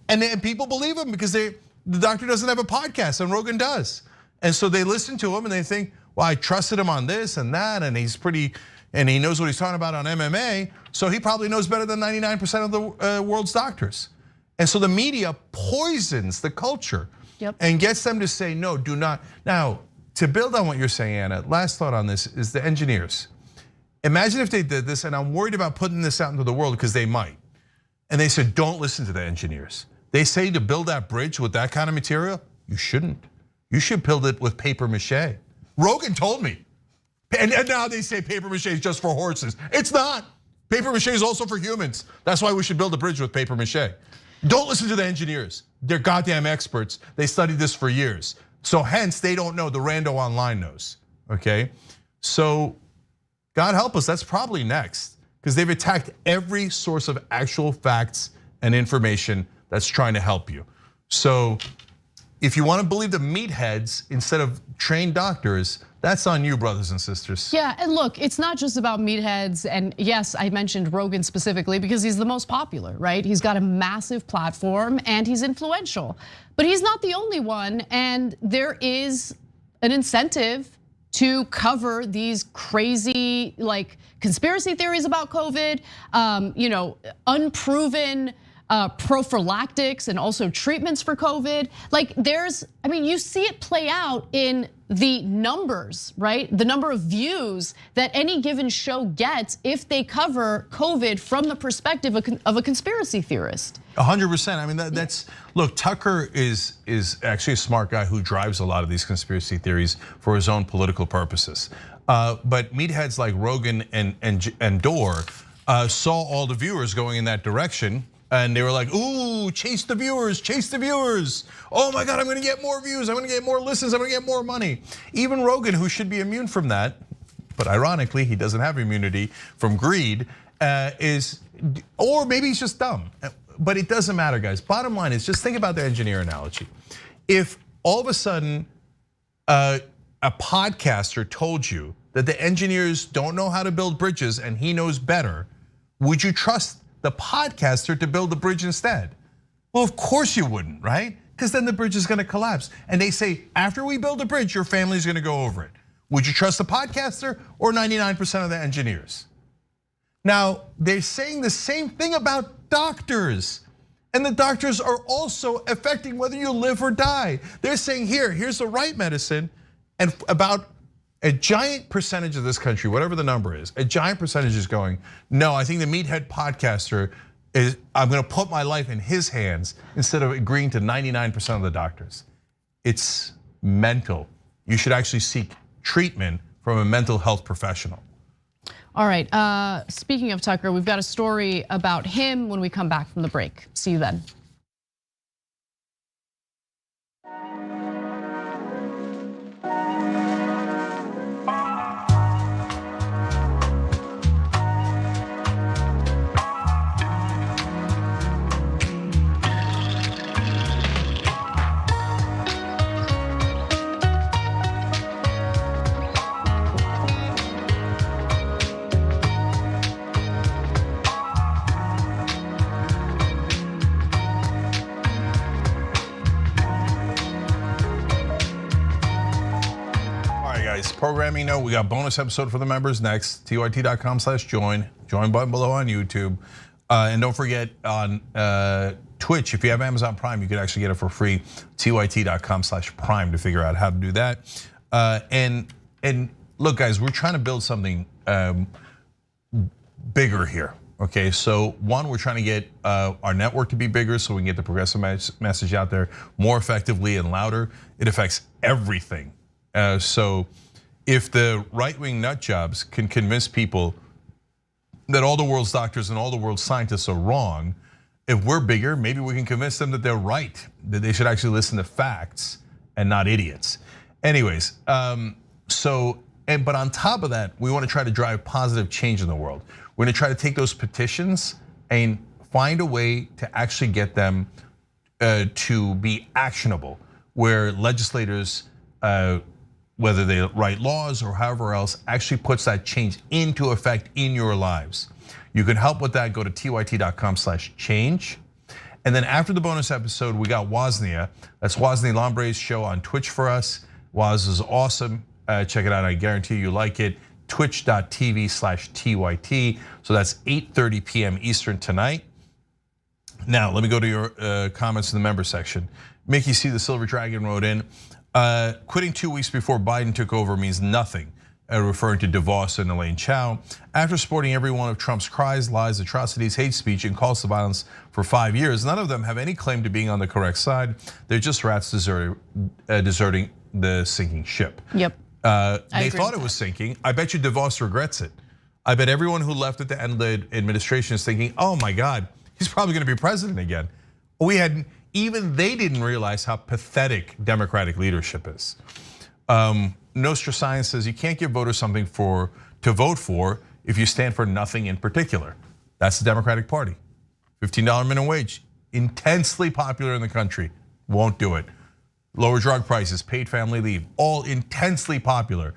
people believe him because the doctor doesn't have a podcast and Rogan does. And so they listen to him and they think, well, I trusted him on this and that, and he's pretty, and he knows what he's talking about on MMA, so he probably knows better than 99% of the world's doctors. And so the media poisons the culture and gets them to say, no, do not. Now, to build on what you're saying, Anna, last thought on this is the engineers. Imagine if they did this, and I'm worried about putting this out into the world because they might. And they said, don't listen to the engineers. They say to build that bridge with that kind of material, you shouldn't. You should build it with paper mache. Rogan told me. And now they say paper mache is just for horses. It's not. Paper mache is also for humans. That's why we should build a bridge with paper mache. Don't listen to the engineers. They're goddamn experts. They studied this for years. So hence, they don't know, the rando online knows, okay? So God help us, that's probably next. Because they've attacked every source of actual facts and information that's trying to help you. So if you want to believe the meatheads instead of trained doctors, that's on you, brothers and sisters. Yeah, and look, it's not just about meatheads. And yes, I mentioned Rogan specifically because he's the most popular, right? He's got a massive platform and he's influential. But he's not the only one, and there is an incentive to cover these crazy like conspiracy theories about COVID, unproven prophylactics and also treatments for COVID. Like you see it play out in the numbers, right? The number of views that any given show gets if they cover COVID from the perspective of a conspiracy theorist. 100%. I mean, that's look. Tucker is actually a smart guy who drives a lot of these conspiracy theories for his own political purposes. But meatheads like Rogan and Dore saw all the viewers going in that direction, and they were like, "Ooh, chase the viewers, chase the viewers! Oh my God, I'm going to get more views. I'm going to get more listens. I'm going to get more money." Even Rogan, who should be immune from that, but ironically, he doesn't have immunity from greed, or maybe he's just dumb. But it doesn't matter, guys. Bottom line is just think about the engineer analogy. If all of a sudden a podcaster told you that the engineers don't know how to build bridges and he knows better, would you trust the podcaster to build the bridge instead? Well, of course you wouldn't, right? Because then the bridge is gonna collapse. And they say, after we build a bridge, your family's gonna go over it. Would you trust the podcaster or 99% of the engineers? Now, they're saying the same thing about doctors. And the doctors are also affecting whether you live or die. They're saying, here's the right medicine. And about a giant percentage of this country, whatever the number is, a giant percentage is going, no, I think the meathead podcaster I'm gonna put my life in his hands instead of agreeing to 99% of the doctors. It's mental. You should actually seek treatment from a mental health professional. All right, speaking of Tucker, we've got a story about him when we come back from the break. See you then. Programming note, we got bonus episode for the members next, tyt.com/join, join button below on YouTube. And don't forget on Twitch, if you have Amazon Prime, you can actually get it for free, tyt.com/prime to figure out how to do that. And look, guys, we're trying to build something bigger here. Okay, so one, we're trying to get our network to be bigger so we can get the progressive message out there more effectively and louder. It affects everything. So if the right-wing nut jobs can convince people that all the world's doctors and all the world's scientists are wrong, if we're bigger, maybe we can convince them that they're right, that they should actually listen to facts and not idiots. Anyways, but on top of that, we want to try to drive positive change in the world. We're going to try to take those petitions and find a way to actually get them to be actionable, where legislators, whether they write laws or however else, actually puts that change into effect in your lives. You can help with that, go to tyt.com/change. And then after the bonus episode, we got Woznia. That's Woznia Lombre's show on Twitch for us. Woz is awesome, check it out, I guarantee you like it. Twitch.tv/TYT, so that's 8:30 p.m. Eastern tonight. Now, let me go to your comments in the member section. Mickey C. the Silver Dragon wrote in, quitting 2 weeks before Biden took over means nothing, referring to DeVos and Elaine Chao. After supporting every one of Trump's cries, lies, atrocities, hate speech, and calls to violence for 5 years, none of them have any claim to being on the correct side. They're just rats deserting the sinking ship. Yep. They thought it was sinking. I bet you DeVos regrets it. I bet everyone who left at the end of the administration is thinking, oh my God, he's probably going to be president again. Even they didn't realize how pathetic Democratic leadership is. Nostra Science says you can't give voters something to vote for if you stand for nothing in particular. That's the Democratic Party. $15 minimum wage, intensely popular in the country, won't do it. Lower drug prices, paid family leave, all intensely popular.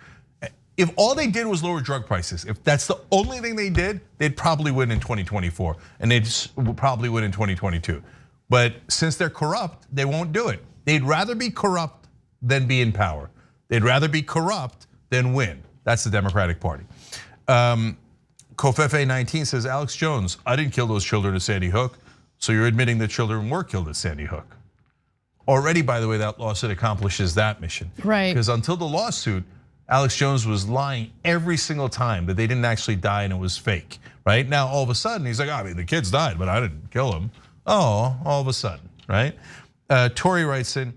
If all they did was lower drug prices, if that's the only thing they did, they'd probably win in 2024, and they'd probably win in 2022. But since they're corrupt, they won't do it. They'd rather be corrupt than be in power. They'd rather be corrupt than win. That's the Democratic Party. Kofefe 19 says, Alex Jones, I didn't kill those children at Sandy Hook, so you're admitting the children were killed at Sandy Hook. Already, by the way, that lawsuit accomplishes that mission. Right. Because until the lawsuit, Alex Jones was lying every single time that they didn't actually die and it was fake, right? Now, all of a sudden, he's like, I mean, the kids died, but I didn't kill them. Oh, all of a sudden, right? Tori writes in,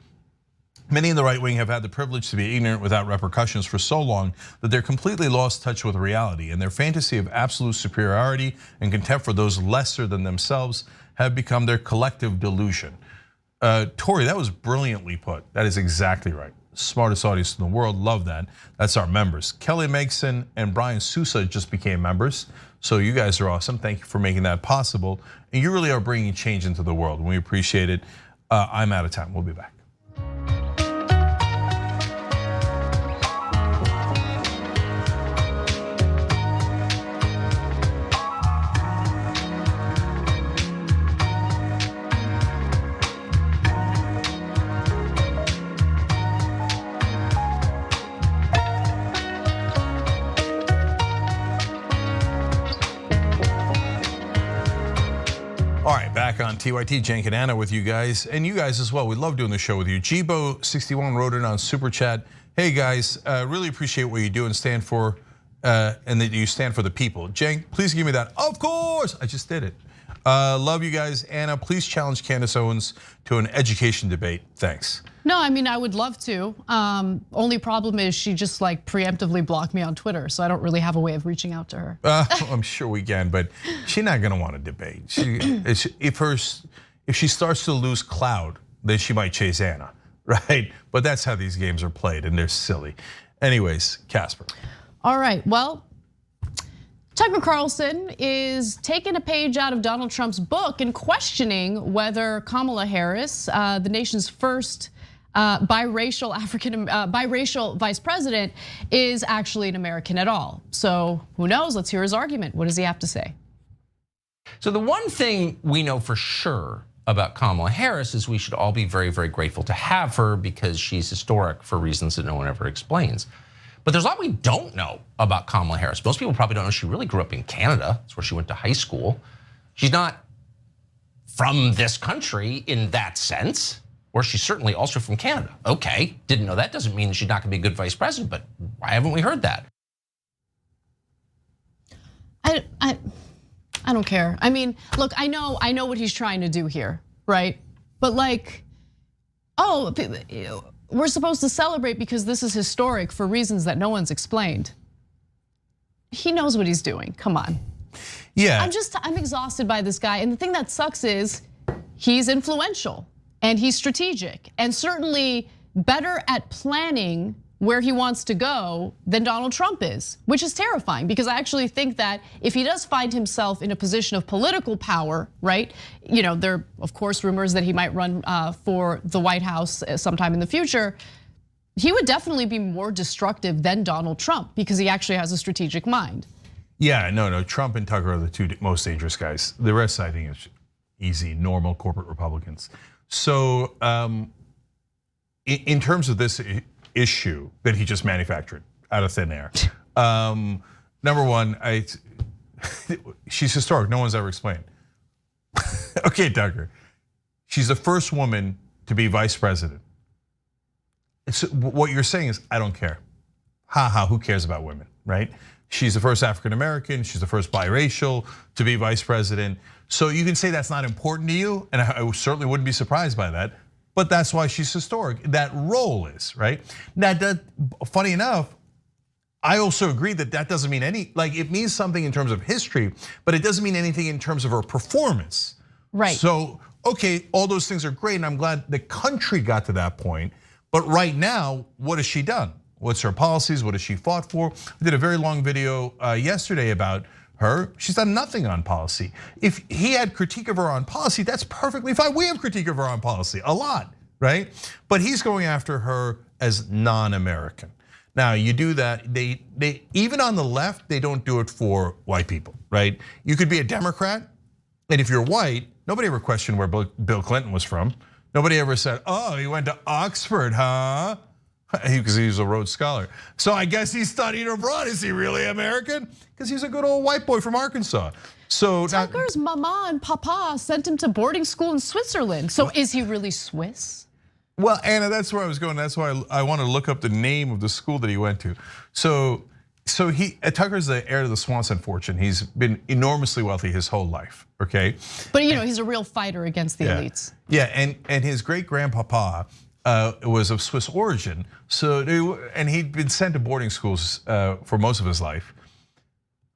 many in the right wing have had the privilege to be ignorant without repercussions for so long that they're completely lost touch with reality, and their fantasy of absolute superiority and contempt for those lesser than themselves have become their collective delusion. Tori, that was brilliantly put. That is exactly right. Smartest audience in the world, love that. That's our members. Kelly Megson and Brian Sousa just became members. So you guys are awesome. Thank you for making that possible. And you really are bringing change into the world. We appreciate it. I'm out of time, we'll be back. All right, back on TYT, Cenk and Anna with you guys, and you guys as well. We love doing the show with you. Jibo61 wrote in on Super Chat. Hey guys, really appreciate what you do and stand for, and that you stand for the people. Cenk, please give me that. Of course, I just did it. Love you guys. Anna, please challenge Candace Owens to an education debate. Thanks. No, I mean, I would love to. Only problem is she just like preemptively blocked me on Twitter, so I don't really have a way of reaching out to her. I'm sure we can, but she's not gonna want to debate. If she starts to lose clout, then she might chase Anna, right? But that's how these games are played, and they're silly. Anyways, Casper. All right, well, Tucker Carlson is taking a page out of Donald Trump's book and questioning whether Kamala Harris, the nation's first biracial vice president, is actually an American at all. So who knows? Let's hear his argument. What does he have to say? So the one thing we know for sure about Kamala Harris is we should all be very, very grateful to have her because she's historic for reasons that no one ever explains. But there's a lot we don't know about Kamala Harris. Most people probably don't know she really grew up in Canada. That's where she went to high school. She's not from this country in that sense, or she's certainly also from Canada. Okay, didn't know that. Doesn't mean she's not gonna be a good vice president, but why haven't we heard that? I don't care. I mean, look, I know what he's trying to do here, right? But like, oh, we're supposed to celebrate because this is historic for reasons that no one's explained. He knows what he's doing. Come on. Yeah. I'm exhausted by this guy. And the thing that sucks is he's influential and he's strategic and certainly better at planning where he wants to go than Donald Trump is, which is terrifying because I actually think that if he does find himself in a position of political power, right? There are of course rumors that he might run for the White House sometime in the future. He would definitely be more destructive than Donald Trump because he actually has a strategic mind. Yeah, no, Trump and Tucker are the two most dangerous guys. The rest, I think, is easy, normal corporate Republicans. So, in terms of this issue that he just manufactured out of thin air, number one, she's historic. No one's ever explained. Okay, Tucker, she's the first woman to be vice president. So what you're saying is, I don't care. Who cares about women, right? She's the first African American, she's the first biracial to be vice president. So you can say that's not important to you, and I certainly wouldn't be surprised by that, but that's why she's historic. That role is, right? Now, funny enough, I also agree that doesn't mean it means something in terms of history, but it doesn't mean anything in terms of her performance. Right. So, okay, all those things are great, and I'm glad the country got to that point. But right now, what has she done? What's her policies? What has she fought for? I did a very long video yesterday about her. She's done nothing on policy. If he had critique of her on policy, that's perfectly fine. We have critique of her on policy, a lot, right? But he's going after her as non-American. Now you do that, they even on the left, they don't do it for white people, right? You could be a Democrat, and if you're white, nobody ever questioned where Bill Clinton was from. Nobody ever said, oh, he went to Oxford, huh? Because he was a Rhodes Scholar. So I guess he studied abroad. Is he really American? Because he's a good old white boy from Arkansas. So Tucker's mama and papa sent him to boarding school in Switzerland. So is he really Swiss? Well, Anna, that's where I was going. That's why I wanted to look up the name of the school that he went to. So Tucker's the heir to the Swanson fortune. He's been enormously wealthy his whole life, okay? But he's a real fighter against the elites. Yeah, and his great grandpapa was of Swiss origin. And he'd been sent to boarding schools for most of his life.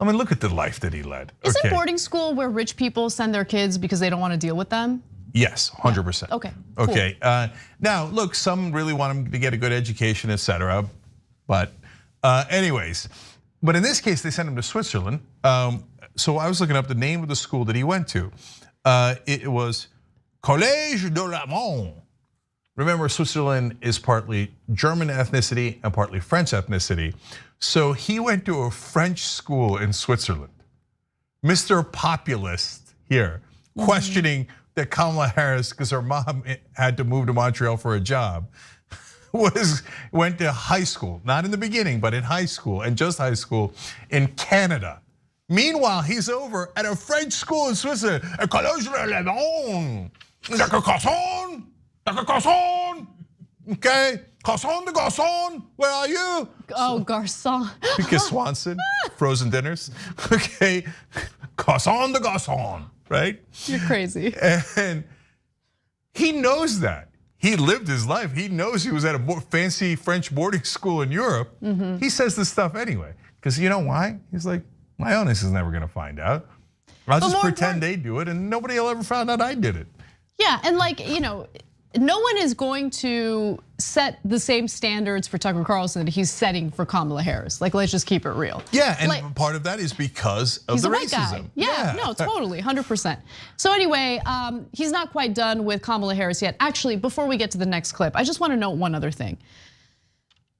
I mean, look at the life that he led. Isn't boarding school where rich people send their kids because they don't want to deal with them? Yes, 100%. Okay. Cool. Okay. Now, look, some really want him to get a good education, etc. But anyways, but in this case, they sent him to Switzerland. So I was looking up the name of the school that he went to. It was Collège de la Monde. Remember, Switzerland is partly German ethnicity and partly French ethnicity. So he went to a French school in Switzerland. Mr. Populist here, questioning that Kamala Harris, because her mom had to move to Montreal for a job, went to high school, not in the beginning, but in high school and just high school in Canada. Meanwhile, he's over at a French school in Switzerland, at Collège de la Monde. Carlson, Carlson, okay, Carlson de Garçon, where are you? Oh, Garçon. Because Swanson, frozen dinners, okay, Carlson de Garçon, right? You're crazy. And he knows that. He lived his life. He knows he was at a fancy French boarding school in Europe. He says this stuff anyway, because you know why? He's like, my audience is never gonna find out. I'll just pretend they do it and nobody will ever find out I did it. Yeah, and no one is going to set the same standards for Tucker Carlson that he's setting for Kamala Harris. Let's just keep it real. Yeah, and part of that is because of the racism. He's a white guy. Yeah, no, totally, 100%. So anyway, he's not quite done with Kamala Harris yet. Actually, before we get to the next clip, I just want to note one other thing.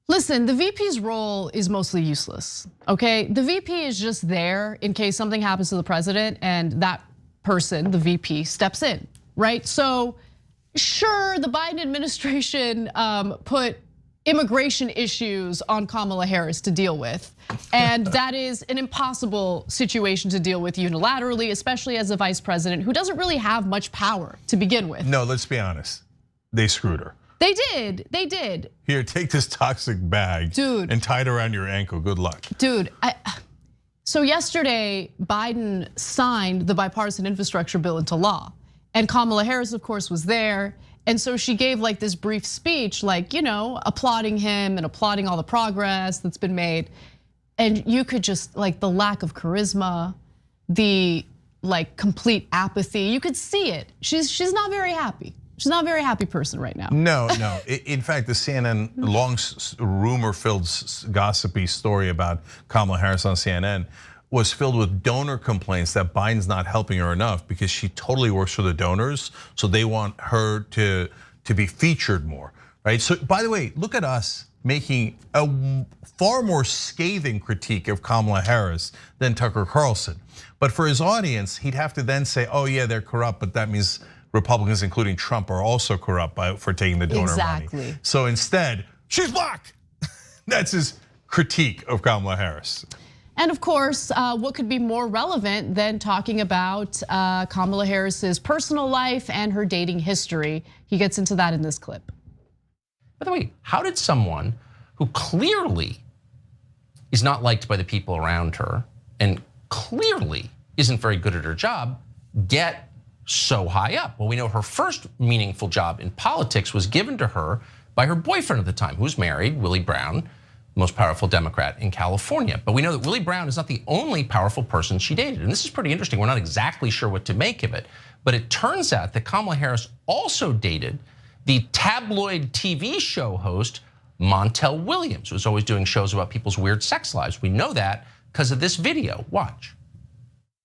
Listen, the VP's role is mostly useless, okay? The VP is just there in case something happens to the president and that person, the VP, steps in, right? So sure, the Biden administration put immigration issues on Kamala Harris to deal with. And that is an impossible situation to deal with unilaterally, especially as a vice president who doesn't really have much power to begin with. No, let's be honest, they screwed her. They did. Here, take this toxic bag, dude, and tie it around your ankle. Good luck. Dude, So yesterday, Biden signed the bipartisan infrastructure bill into law. And Kamala Harris, of course, was there. And so she gave like this brief speech, like, applauding him and applauding all the progress that's been made. And you could just, like, the lack of charisma, the like complete apathy, you could see it. She's not very happy. She's not a very happy person right now. No. In fact, the CNN long rumor-filled gossipy story about Kamala Harris on CNN was filled with donor complaints that Biden's not helping her enough because she totally works for the donors. So they want her to be featured more, right? So by the way, look at us making a far more scathing critique of Kamala Harris than Tucker Carlson. But for his audience, he'd have to then say, oh yeah, they're corrupt, but that means Republicans, including Trump, are also corrupt for taking the donor money. So instead, she's black. That's his critique of Kamala Harris. And of course, what could be more relevant than talking about Kamala Harris's personal life and her dating history? He gets into that in this clip. By the way, how did someone who clearly is not liked by the people around her and clearly isn't very good at her job get so high up? Well, we know her first meaningful job in politics was given to her by her boyfriend at the time, who was married, Willie Brown, most powerful Democrat in California. But we know that Willie Brown is not the only powerful person she dated. And this is pretty interesting. We're not exactly sure what to make of it. But it turns out that Kamala Harris also dated the tabloid TV show host, Montel Williams, who was always doing shows about people's weird sex lives. We know that because of this video. Watch.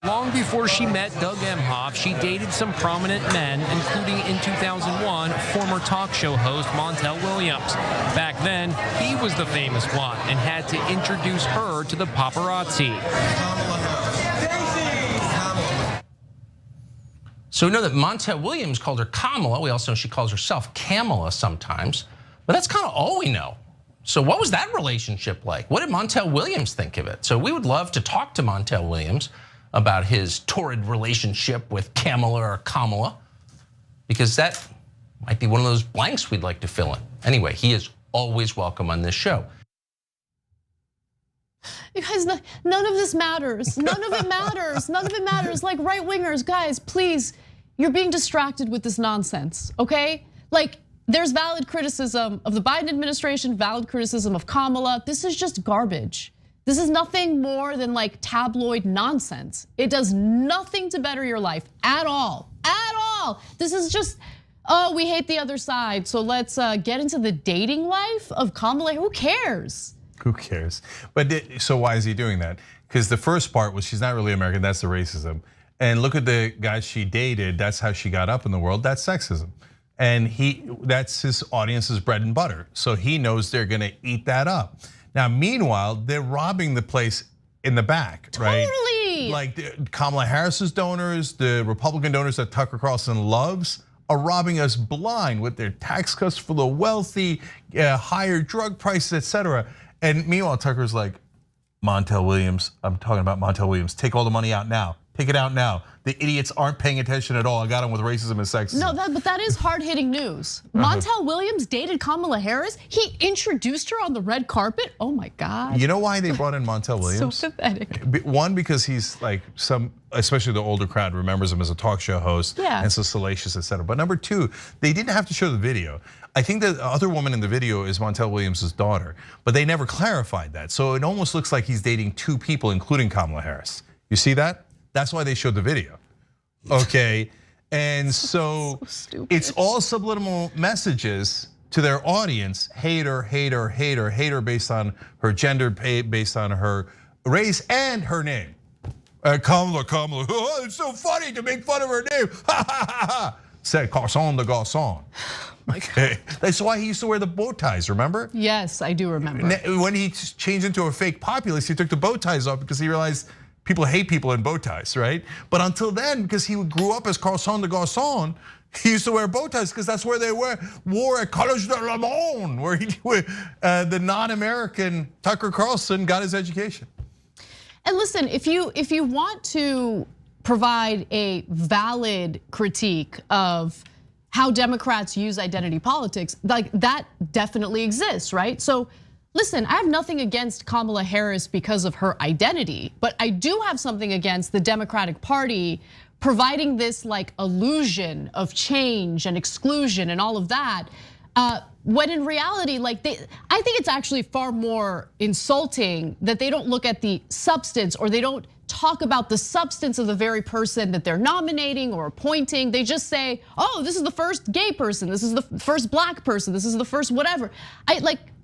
Long before she met Doug Emhoff, she dated some prominent men, including in 2001, former talk show host Montel Williams. Back then, he was the famous one and had to introduce her to the paparazzi. So we know that Montel Williams called her Kamala. We also know she calls herself Kamala sometimes, but that's kind of all we know. So what was that relationship like? What did Montel Williams think of it? So we would love to talk to Montel Williams about his torrid relationship with Kamala or Kamala, because that might be one of those blanks we'd like to fill in. Anyway, he is always welcome on this show. You guys, none of this matters. None of it matters. None of it matters. Like right-wingers, guys, please, you're being distracted with this nonsense, okay? Like, there's valid criticism of the Biden administration, valid criticism of Kamala. This is just garbage. This is nothing more than like tabloid nonsense. It does nothing to better your life at all, at all. This is just, oh, we hate the other side. So let's get into the dating life of Kamala. Who cares? Who cares? But so why is he doing that? Because the first part was she's not really American, that's the racism. And look at the guys she dated, that's how she got up in the world, that's sexism. And that's his audience's bread and butter. So he knows they're gonna eat that up. Now, meanwhile, they're robbing the place in the back, right? Totally. Like Kamala Harris's donors, the Republican donors that Tucker Carlson loves, are robbing us blind with their tax cuts for the wealthy, higher drug prices, etc. And meanwhile, Tucker's like, Montel Williams, I'm talking about Montel Williams, take all the money out now. Take it out now. The idiots aren't paying attention at all. I got them with racism and sexism. No, but that is hard-hitting news. Montel Williams dated Kamala Harris. He introduced her on the red carpet. Oh my God. You know why they brought in Montel Williams? So pathetic. One, because he's like especially the older crowd remembers him as a talk show host and so salacious, etc. But number two, they didn't have to show the video. I think the other woman in the video is Montel Williams' daughter, but they never clarified that. So it almost looks like he's dating two people, including Kamala Harris. You see that? That's why they showed the video, okay? And so it's all subliminal messages to their audience, hate her, hate her, hate her, hate her based on her gender, based on her race and her name. Kamala, oh, it's so funny to make fun of her name, ha ha ha ha, said Carlson the Garçon. Okay, that's why he used to wear the bow ties, remember? Yes, I do remember. When he changed into a fake populist, he took the bow ties off because he realized people hate people in bow ties, right? But until then, because he grew up as Carlson the Garçon, he used to wear bow ties because that's where they wore at College de Le Monde, where the non-American Tucker Carlson got his education. And listen, if you want to provide a valid critique of how Democrats use identity politics, like that definitely exists, right? So Listen, I have nothing against Kamala Harris because of her identity, but I do have something against the Democratic Party providing this like illusion of change and exclusion and all of that. When in reality, I think it's actually far more insulting that they don't look at the substance, or they don't talk about the substance of the very person that they're nominating or appointing. They just say, oh, this is the first gay person, this is the first black person, this is the first whatever.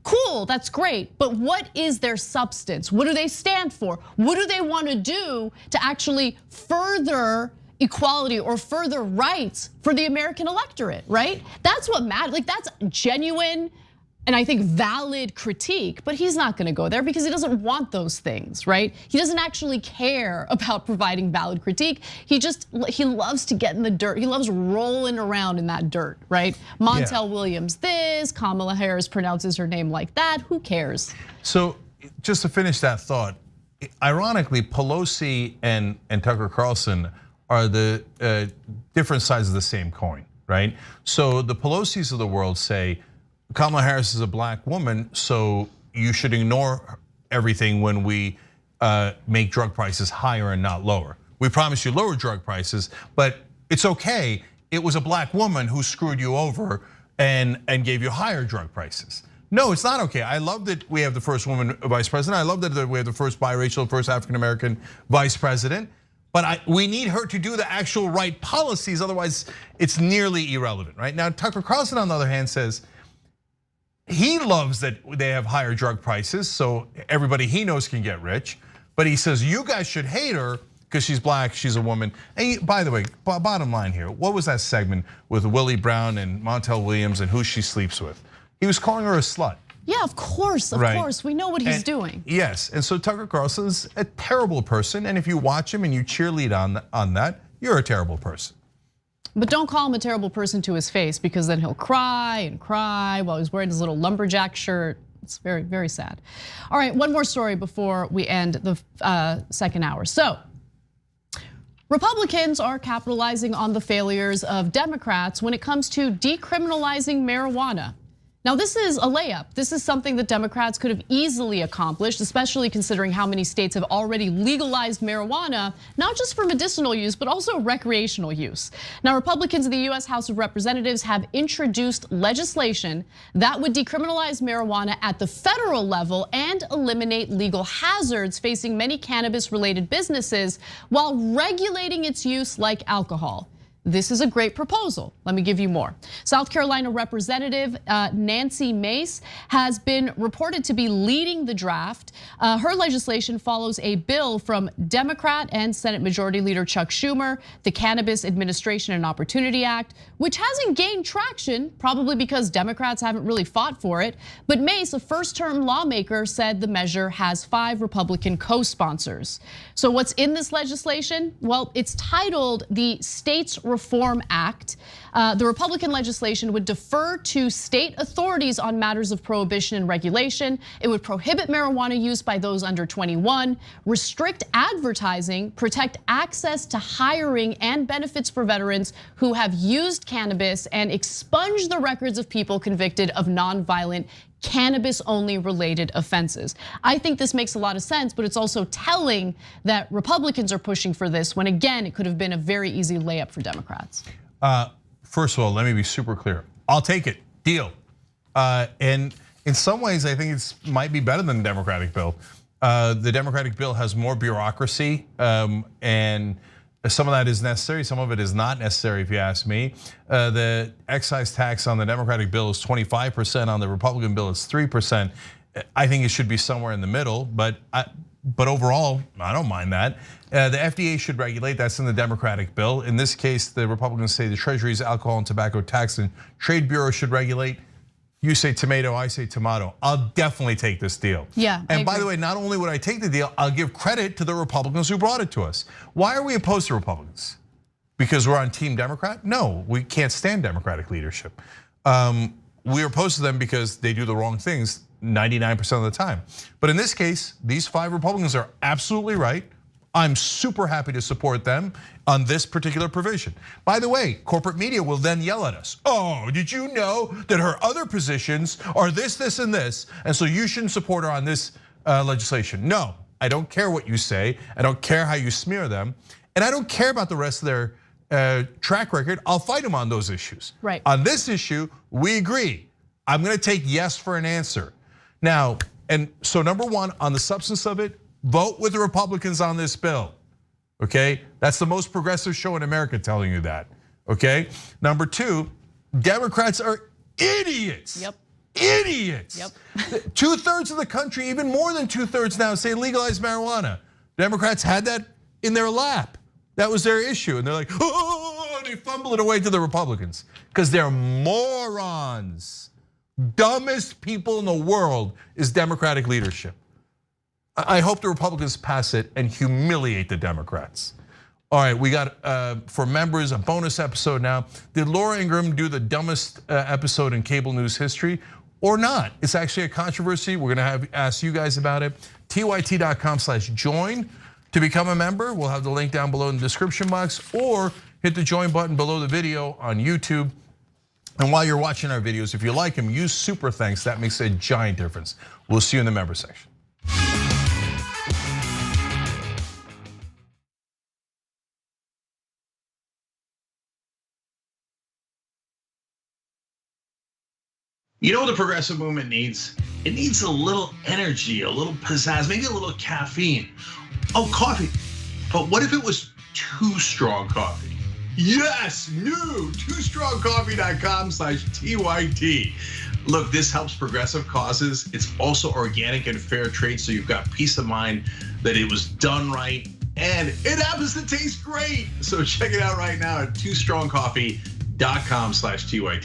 Cool, that's great, but what is their substance? What do they stand for? What do they want to do to actually further equality or further rights for the American electorate, right? That's what matters. That's genuine and I think valid critique, but he's not gonna go there because he doesn't want those things, right? He doesn't actually care about providing valid critique. He loves to get in the dirt. He loves rolling around in that dirt, right? Montel Williams this, Kamala Harris pronounces her name like that, who cares? So just to finish that thought, ironically, Pelosi and Tucker Carlson are the different sides of the same coin, right? So the Pelosi's of the world say, Kamala Harris is a black woman, so you should ignore everything when we make drug prices higher and not lower. We promise you lower drug prices, but it's okay. It was a black woman who screwed you over and gave you higher drug prices. No, it's not okay. I love that we have the first woman vice president. I love that we have the first biracial, first African-American vice president. But we need her to do the actual right policies, otherwise it's nearly irrelevant, right? Now, Tucker Carlson, on the other hand, says, he loves that they have higher drug prices so everybody he knows can get rich. But he says, you guys should hate her because she's black, she's a woman. And by the way, bottom line here, what was that segment with Willie Brown and Montel Williams and who she sleeps with? He was calling her a slut. Yeah, of course, we know what he's doing. Yes, and so Tucker Carlson's a terrible person, and if you watch him and you cheerlead on that, you're a terrible person. But don't call him a terrible person to his face, because then he'll cry and cry while he's wearing his little lumberjack shirt. It's very, very sad. All right, one more story before we end the second hour. So, Republicans are capitalizing on the failures of Democrats when it comes to decriminalizing marijuana. Now, this is a layup. This is something that Democrats could have easily accomplished, especially considering how many states have already legalized marijuana, not just for medicinal use, but also recreational use. Now, Republicans in the US House of Representatives have introduced legislation that would decriminalize marijuana at the federal level and eliminate legal hazards facing many cannabis-related businesses while regulating its use like alcohol. This is a great proposal. Let me give you more. South Carolina Representative Nancy Mace has been reported to be leading the draft. Her legislation follows a bill from Democrat and Senate Majority Leader Chuck Schumer, the Cannabis Administration and Opportunity Act, which hasn't gained traction, probably because Democrats haven't really fought for it. But Mace, a first-term lawmaker, said the measure has 5 Republican co-sponsors. So what's in this legislation? Well, it's titled the States Reform Act. The Republican legislation would defer to state authorities on matters of prohibition and regulation. It would prohibit marijuana use by those under 21, restrict advertising, protect access to hiring and benefits for veterans who have used cannabis, and expunge the records of people convicted of nonviolent cannabis-only related offenses. I think this makes a lot of sense, but it's also telling that Republicans are pushing for this when, again, it could have been a very easy layup for Democrats. First of all, let me be super clear. I'll take it, deal. And in some ways, I think it might be better than the Democratic bill. The Democratic bill has more bureaucracy, and some of that is necessary, some of it is not necessary, if you ask me. The excise tax on the Democratic bill is 25%, on the Republican bill it's 3%. I think it should be somewhere in the middle, but overall, I don't mind that. The FDA should regulate, that's in the Democratic bill. In this case, the Republicans say the Treasury's Alcohol and Tobacco Tax and Trade Bureau should regulate. You say tomato, I say tomato. I'll definitely take this deal. Yeah. And by the way, not only would I take the deal, I'll give credit to the Republicans who brought it to us. Why are we opposed to Republicans? Because we're on Team Democrat? No, we can't stand Democratic leadership. We're opposed to them because they do the wrong things 99% of the time. But in this case, these 5 Republicans are absolutely right. I'm super happy to support them on this particular provision. By the way, corporate media will then yell at us. Oh, did you know that her other positions are this, this, and this, and so you shouldn't support her on this legislation? No, I don't care what you say. I don't care how you smear them, and I don't care about the rest of their track record. I'll fight them on those issues. Right. On this issue, we agree. I'm gonna take yes for an answer. Now, and so number one, on the substance of it, vote with the Republicans on this bill, okay? That's the most progressive show in America telling you that, okay? Number two, Democrats are idiots. Yep. Idiots. Yep. 2/3 of the country, even more than 2/3 now, say legalize marijuana. Democrats had that in their lap. That was their issue, and they're like, oh, they fumble it away to the Republicans because they're morons. Dumbest people in the world is Democratic leadership. I hope the Republicans pass it and humiliate the Democrats. All right, we got for members a bonus episode now. Did Laura Ingraham do the dumbest episode in cable news history or not? It's actually a controversy. We're gonna ask you guys about it. TYT.com/join to become a member. We'll have the link down below in the description box, or hit the join button below the video on YouTube. And while you're watching our videos, if you like them, use super thanks. That makes a giant difference. We'll see you in the member section. You know what the progressive movement needs? It needs a little energy, a little pizzazz, maybe a little caffeine. Oh, coffee. But what if it was too strong coffee? Yes, new twostrongcoffee.com/TYT. Look, this helps progressive causes. It's also organic and fair trade, so you've got peace of mind that it was done right, and it happens to taste great. So check it out right now at twostrongcoffee.com/TYT.